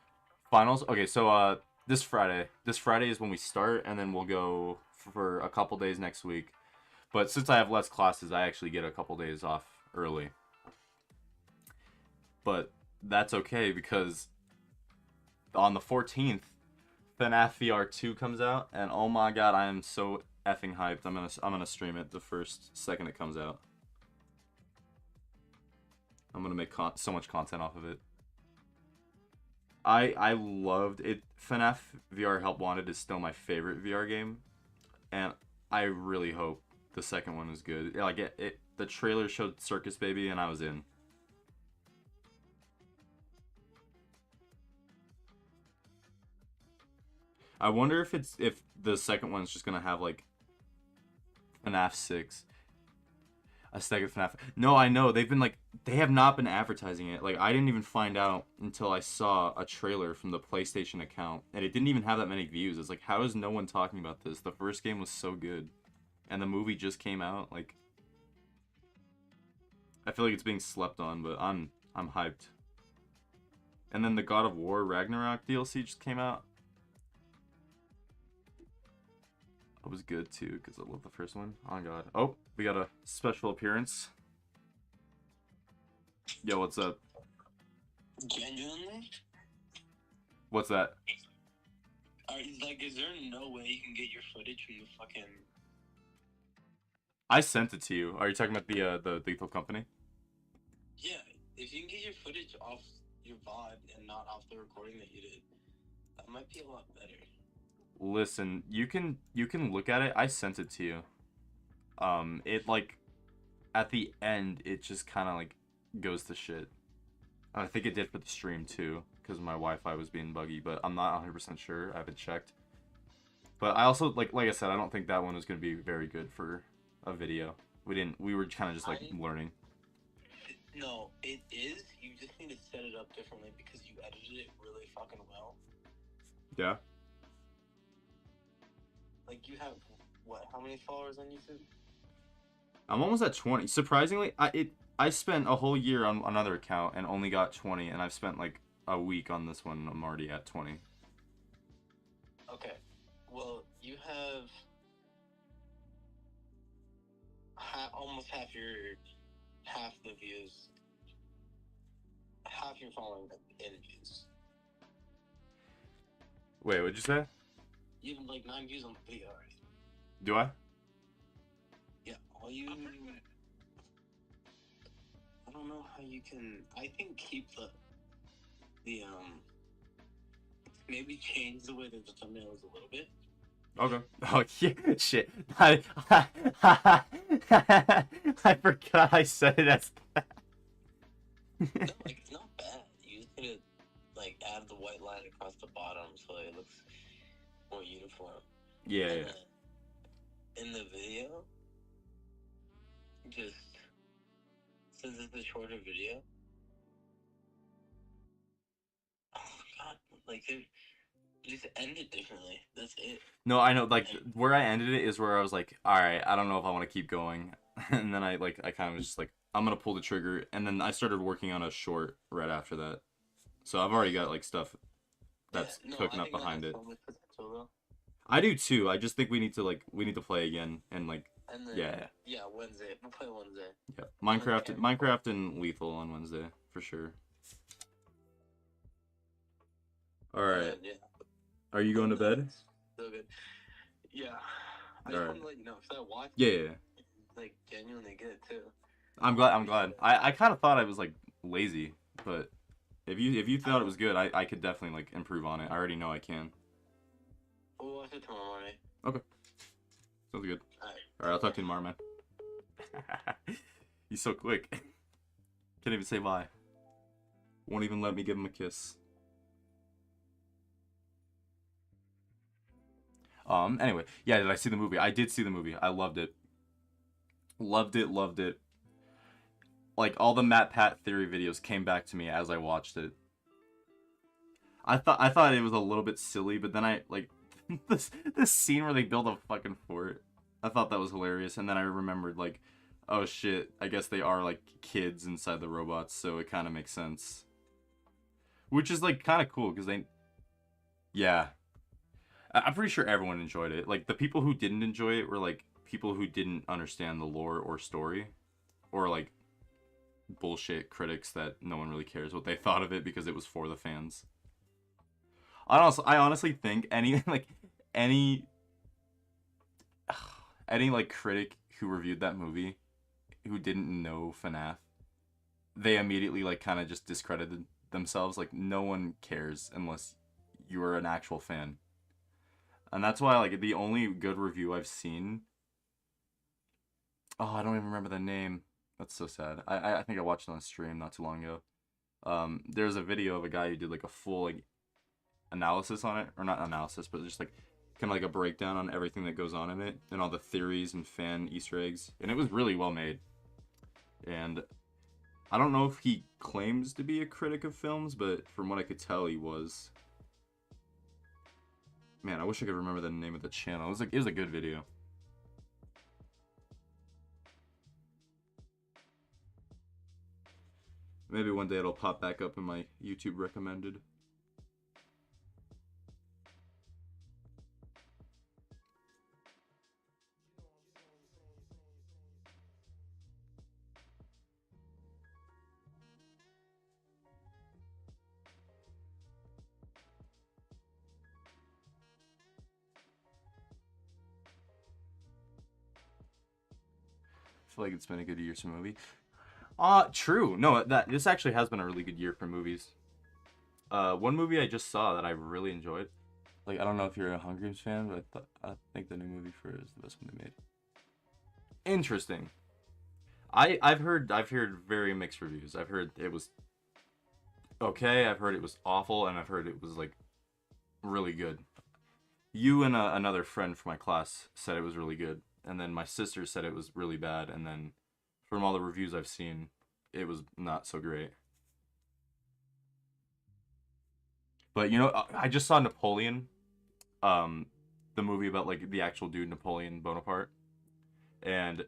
[SPEAKER 1] finals? Okay, so this Friday. This Friday is when we start, and then we'll go for a couple days next week. But since I have less classes, I actually get a couple days off early. But that's okay because on the 14th, FNAF VR 2 comes out, and oh my god, I am so effing hyped. I'm gonna stream it the first second it comes out. I'm gonna make so much content off of it. I loved it. FNAF VR Help Wanted is still my favorite VR game, and I really hope the second one is good. Like the trailer showed Circus Baby, and I was in. I wonder if the second one's just gonna have like FNAF 6. A second FNAF. No, I know they have not been advertising it. Like I didn't even find out until I saw a trailer from the PlayStation account, and it didn't even have that many views. It's like, how is no one talking about this? The first game was so good, and the movie just came out. Like, I feel like it's being slept on, but I'm hyped. And then the God of War Ragnarok DLC just came out. It was good too, because I love the first one. Oh god. Oh, we got a special appearance. Yo, what's up?
[SPEAKER 5] Genuinely?
[SPEAKER 1] What's that?
[SPEAKER 5] Is there no way you can get your footage from the fucking...
[SPEAKER 1] I sent it to you. Are you talking about the Lethal Company?
[SPEAKER 5] Yeah, if you can get your footage off your VOD and not off the recording that you did, that might be a lot better.
[SPEAKER 1] Listen, you can look at it. I sent it to you. It like at the end it just kind of like goes to shit. I think it did for the stream too, because my Wi-Fi was being buggy, but I'm not 100% sure. I haven't checked. But I also like I said, I don't think that one was gonna be very good for a video. We were kind of just like learning.
[SPEAKER 5] No, it is. You just need to set it up differently because you edited it really fucking well.
[SPEAKER 1] Yeah.
[SPEAKER 5] Like, you have, what, how many followers on YouTube?
[SPEAKER 1] I'm almost at 20. Surprisingly, I spent a whole year on another account and only got 20, and I've spent like a week on this one and I'm already at 20.
[SPEAKER 5] Okay. Well, you have almost half the views, half your following in views.
[SPEAKER 1] Wait, what'd you say?
[SPEAKER 5] You have like 9 views on the video already.
[SPEAKER 1] Do I?
[SPEAKER 5] Yeah, all you... I don't know how you can... I think keep the maybe change the way that the thumbnail is a little bit.
[SPEAKER 1] Okay. Oh, yeah, shit. I forgot I said it as that.
[SPEAKER 5] No, like, it's not bad. You just need to, like, add the white line across the bottom so it looks more uniform.
[SPEAKER 1] Yeah,
[SPEAKER 5] And
[SPEAKER 1] yeah.
[SPEAKER 5] then in the video, just, since it's a shorter video, oh god, like, just end it differently. That's it.
[SPEAKER 1] No, I know, like, where I ended it is where I was like, alright, I don't know if I want to keep going. And then I kind of was just like, I'm gonna pull the trigger. And then I started working on a short right after that. So I've already got, like, stuff that's cooking up behind it. I do too. I just think we need to play again and, like,
[SPEAKER 5] And then,
[SPEAKER 1] yeah,
[SPEAKER 5] Wednesday. We'll play Wednesday.
[SPEAKER 1] yeah. Minecraft and Lethal on Wednesday, for sure. Alright.
[SPEAKER 5] Yeah.
[SPEAKER 1] Are you going to bed?
[SPEAKER 5] So good. Yeah. I just want to let you know, because I watched
[SPEAKER 1] Yeah,
[SPEAKER 5] it,
[SPEAKER 1] yeah.
[SPEAKER 5] like, genuinely good, too.
[SPEAKER 1] I'm glad. I kind of thought I was, like, lazy, but if you thought it was good, I could definitely, like, improve on it. I already know I can.
[SPEAKER 5] We'll watch it tomorrow morning.
[SPEAKER 1] Okay. Sounds good.
[SPEAKER 5] Alright.
[SPEAKER 1] Alright, I'll talk to you tomorrow, man. He's so quick. Can't even say bye. Won't even let me give him a kiss. Anyway, yeah, did I see the movie? I did see the movie. I loved it. Loved it, loved it. Like, all the Matt Pat theory videos came back to me as I watched it. I thought it was a little bit silly, but then I, like, this scene where they build a fucking fort, I thought that was hilarious, and then I remembered, like, oh shit, I guess they are, like, kids inside the robots, so it kind of makes sense. Which is, like, kind of cool, because they... Yeah. I'm pretty sure everyone enjoyed it. Like, the people who didn't enjoy it were, like, people who didn't understand the lore or story. Or, like, bullshit critics that no one really cares what they thought of it because it was for the fans. I honestly think any like critic who reviewed that movie who didn't know FNAF, they immediately like kind of just discredited themselves. Like, no one cares unless you are an actual fan. And that's why, like, the only good review I've seen... Oh, I don't even remember the name. That's so sad. I think I watched it on a stream not too long ago. There's a video of a guy who did, like, a full, like, analysis on it. Or not analysis, but just, like, kind of like a breakdown on everything that goes on in it. And all the theories and fan Easter eggs. And it was really well made. And I don't know if he claims to be a critic of films, but from what I could tell, he was... Man, I wish I could remember the name of the channel. It was a good video. Maybe one day it'll pop back up in my YouTube recommended. I feel like it's been a good year for movie. True. No, this actually has been a really good year for movies. One movie I just saw that I really enjoyed. Like, I don't know if you're a Hunger Games fan, but I think the new movie for it is the best one they made. Interesting. I've heard very mixed reviews. I've heard it was okay. I've heard it was awful, and I've heard it was like really good. You and another friend from my class said it was really good, and then my sister said it was really bad, and then from all the reviews I've seen, it was not so great. But, you know, I just saw Napoleon, the movie about, like, the actual dude, Napoleon Bonaparte, and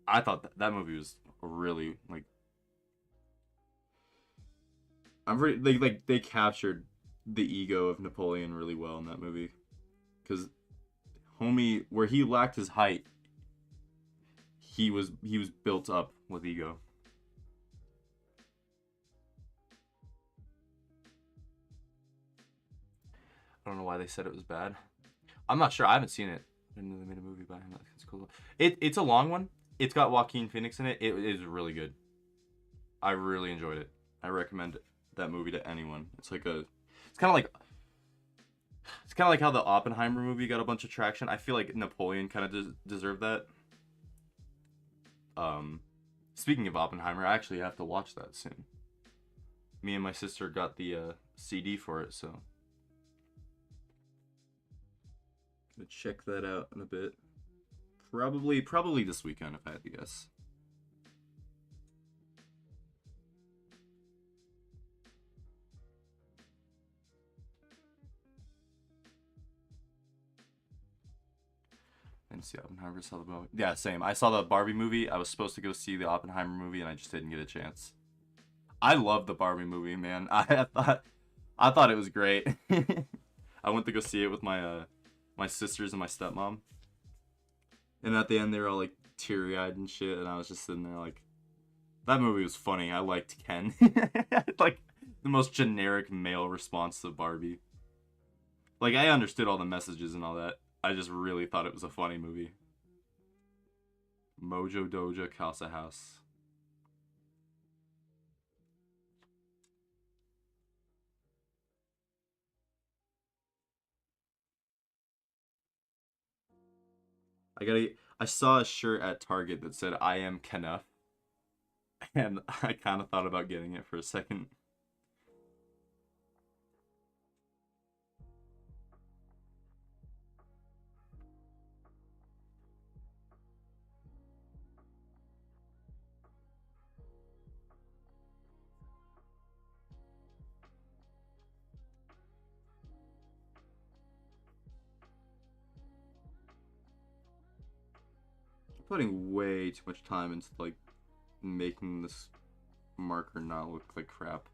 [SPEAKER 1] I thought that movie was really, like, they captured the ego of Napoleon really well in that movie, because homie, where he lacked his height, he was built up with ego. I don't know why they said it was bad. I'm not sure. I haven't seen it. I didn't know they made a movie by him. That's cool. It's a long one. It's got Joaquin Phoenix in it. It is really good. I really enjoyed it. I recommend that movie to anyone. It's kind of like how the Oppenheimer movie got a bunch of traction. I feel like Napoleon kind of deserved that. Speaking of Oppenheimer, I actually have to watch that soon. Me and my sister got the CD for it, so gonna check that out in a bit. Probably this weekend, if I had to guess. I didn't see Oppenheimer. Saw the movie. Yeah, same. I saw the Barbie movie. I was supposed to go see the Oppenheimer movie, and I just didn't get a chance. I love the Barbie movie, man. I thought it was great. I went to go see it with my my sisters and my stepmom, and at the end they were all like teary-eyed and shit, and I was just sitting there like, that movie was funny. I liked Ken. Like the most generic male response to Barbie. Like, I understood all the messages and all that. I just really thought it was a funny movie. Mojo Doja Casa House. I saw a shirt at Target that said "I am Kenneth." And I kind of thought about getting it for a second. Putting way too much time into like making this marker not look like crap.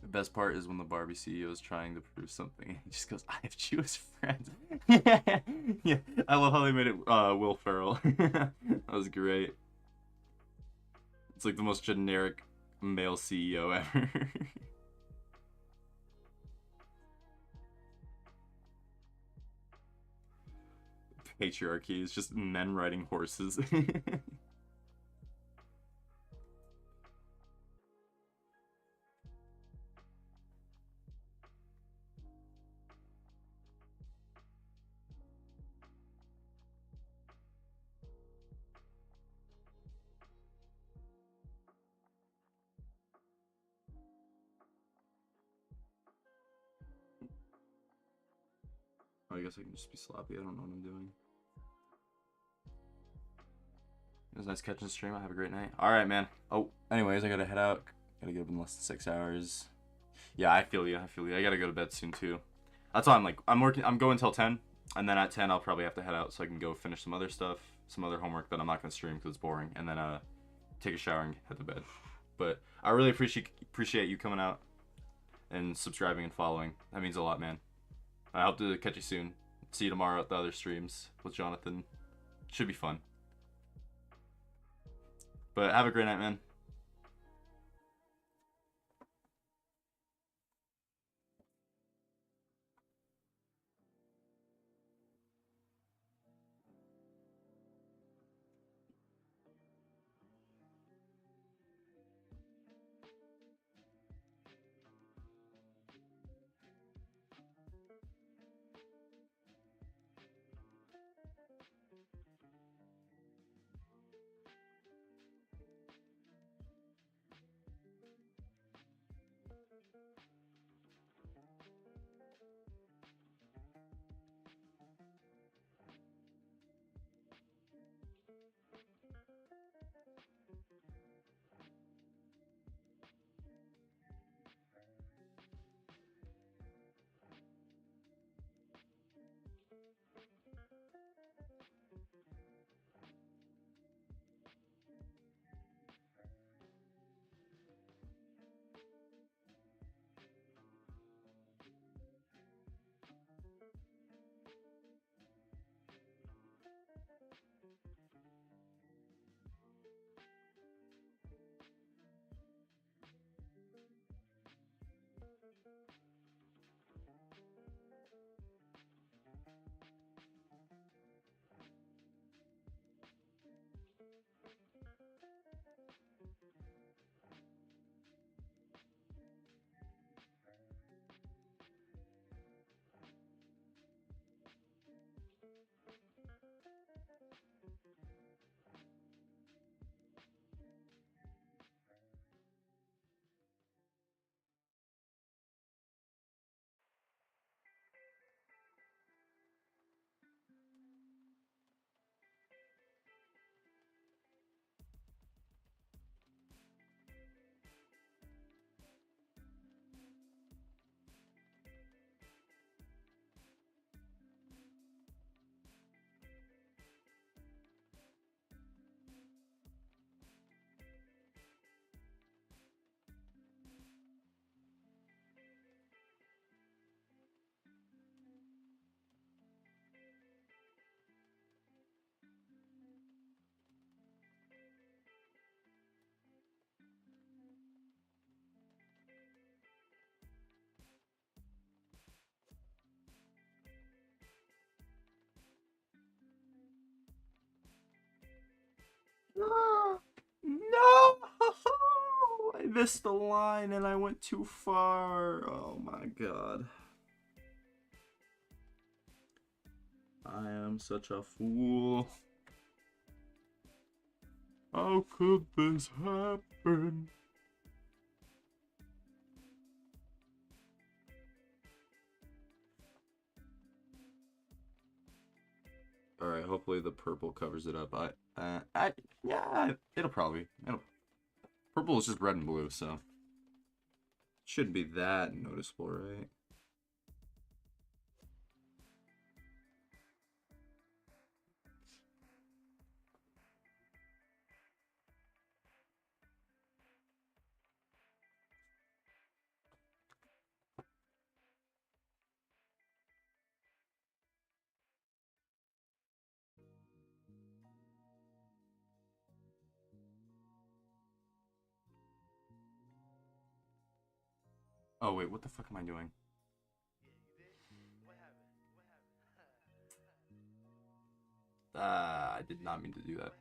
[SPEAKER 1] The best part is when the Barbie CEO is trying to prove something. He just goes, "I have Jewish friends." Yeah, I love how they made it Will Ferrell. That was great. It's like the most generic male CEO ever. Patriarchy is just men riding horses. I guess I can just be sloppy. I don't know what I'm doing. It was nice catching the stream. I have a great night. All right, man. Oh, anyways, I gotta head out. Gotta get up in less than 6 hours. Yeah, I feel you. I feel you. I gotta go to bed soon too. That's why I'm like, I'm working. I'm going till 10, and then at 10 I'll probably have to head out so I can go finish some other stuff, some other homework that I'm not gonna stream because it's boring, and then take a shower and head to bed. But I really appreciate you coming out and subscribing and following. That means a lot, man. I hope to catch you soon. See you tomorrow at the other streams with Jonathan. Should be fun. But have a great night, man. No! I missed the line and I went too far. Oh my god. I am such a fool. How could this happen? All right, hopefully the purple covers it up. Yeah, purple is just red and blue, so shouldn't be that noticeable, right? Oh wait, what the fuck am I doing? I did not mean to do that.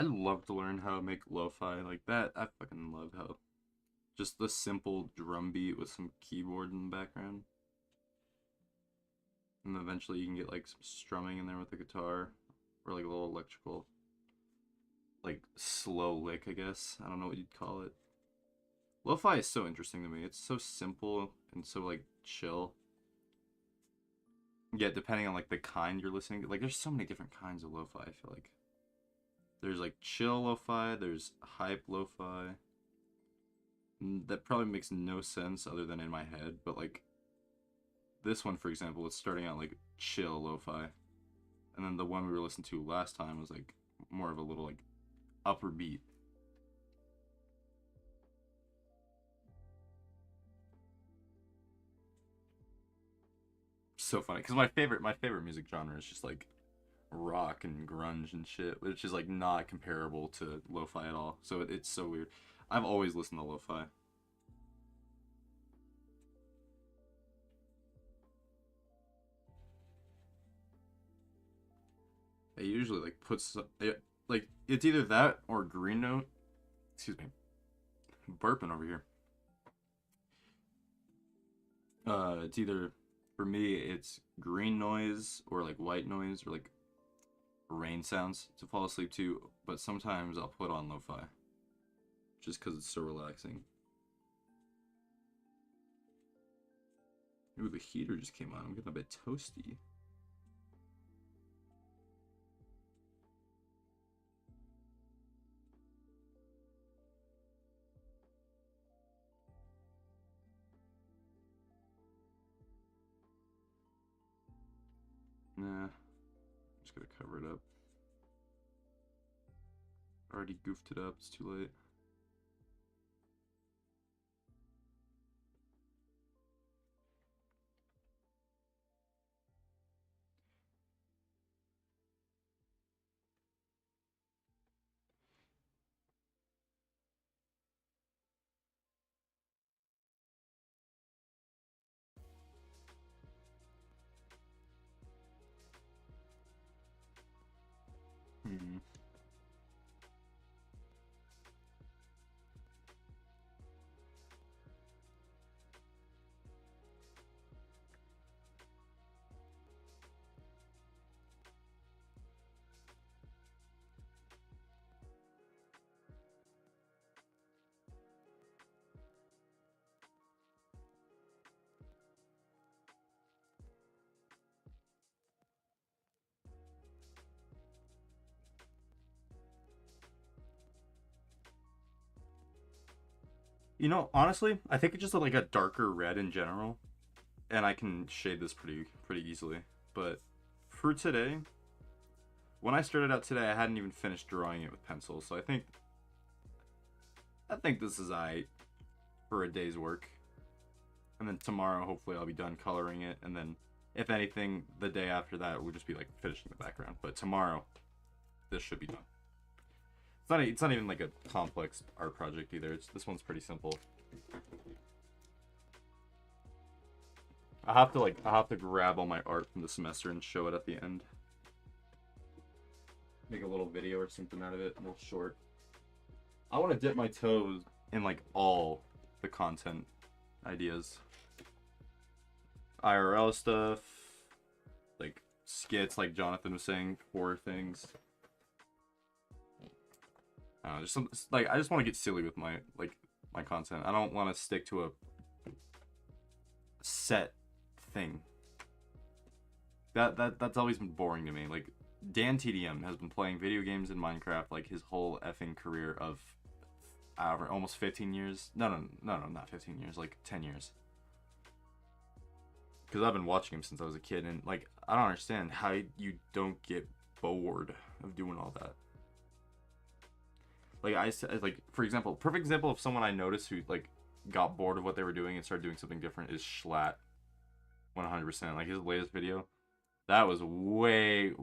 [SPEAKER 1] I'd love to learn how to make lo-fi like that. I fucking love how just the simple drum beat with some keyboard in the background. And then eventually you can get like some strumming in there with the guitar. Or like a little electrical, like slow lick, I guess. I don't know what you'd call it. Lo-fi is so interesting to me. It's so simple and so like chill. Yeah, depending on like the kind you're listening to. Like there's so many different kinds of lo-fi, I feel like. There's like chill lo-fi, there's hype lo-fi. That probably makes no sense other than in my head, but like this one for example, it's starting out like chill lo-fi. And then the one we were listening to last time was like more of a little like upper beat. So funny because my favorite music genre is just like rock and grunge and shit, which is like not comparable to lo-fi at all. So it's so weird. I've always listened to lo-fi. I usually like like it's either that or Green Note. Excuse me, burping over here. It's either for me it's green noise or like white noise or like rain sounds to fall asleep to. But sometimes I'll put on lo-fi just because it's so relaxing. Ooh, the heater just came on. I'm getting a bit toasty. Nah. I'm just gonna cover it up. Already goofed it up, it's too late. Hmm. You know, honestly, I think it's just like a darker red in general, and I can shade this pretty easily. But for today, when I started out today, I hadn't even finished drawing it with pencil, so I think this is alright for a day's work. And then tomorrow, hopefully, I'll be done coloring it, and then if anything, the day after that will just be like finishing the background. But tomorrow, this should be done. It's not even like a complex art project either. This one's pretty simple. I have to grab all my art from the semester and show it at the end. Make a little video or something out of it, a little short. I want to dip my toes in like all the content ideas. IRL stuff, like skits, like Jonathan was saying, horror things. Just some, like, I just want to get silly with my content. I don't want to stick to a set thing. That's always been boring to me. Like, Dan TDM has been playing video games in Minecraft like his whole effing career of almost 15 years. No, not 15 years, like 10 years. Because I've been watching him since I was a kid, and like, I don't understand how you don't get bored of doing all that. Like, I said, like, for example, perfect example of someone I noticed who like got bored of what they were doing and started doing something different is Schlatt. 100%. Like, his latest video, that was way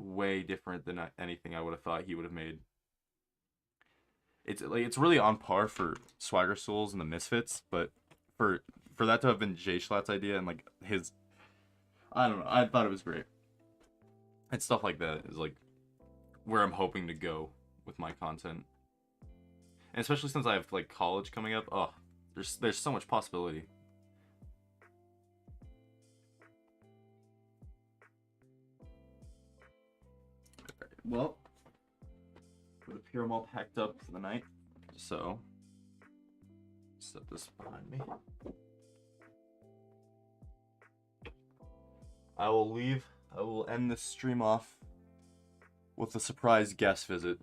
[SPEAKER 1] different than anything I would have thought he would have made. It's like, it's really on par for Swagger Souls and the Misfits, but for that to have been Jay Schlatt's idea and like his, I don't know, I thought it was great. And stuff like that is like where I'm hoping to go with my content. And especially since I have like college coming up, oh, there's so much possibility. Well, would appear I'm all packed up for the night, so set this behind me. I will leave. I will end this stream off with a surprise guest visit.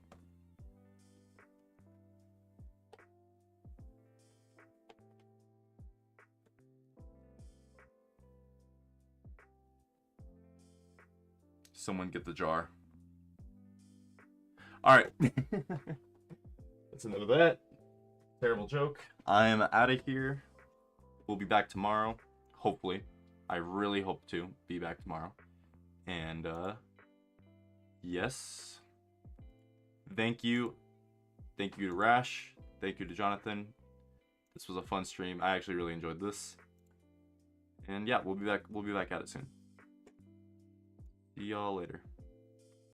[SPEAKER 1] Someone get the jar. Alright. That's enough of that. Terrible joke. I am out of here. We'll be back tomorrow. Hopefully. I really hope to be back tomorrow. And, yes. Thank you. Thank you to Rash. Thank you to Jonathan. This was a fun stream. I actually really enjoyed this. And yeah, we'll be back at it soon. See y'all later.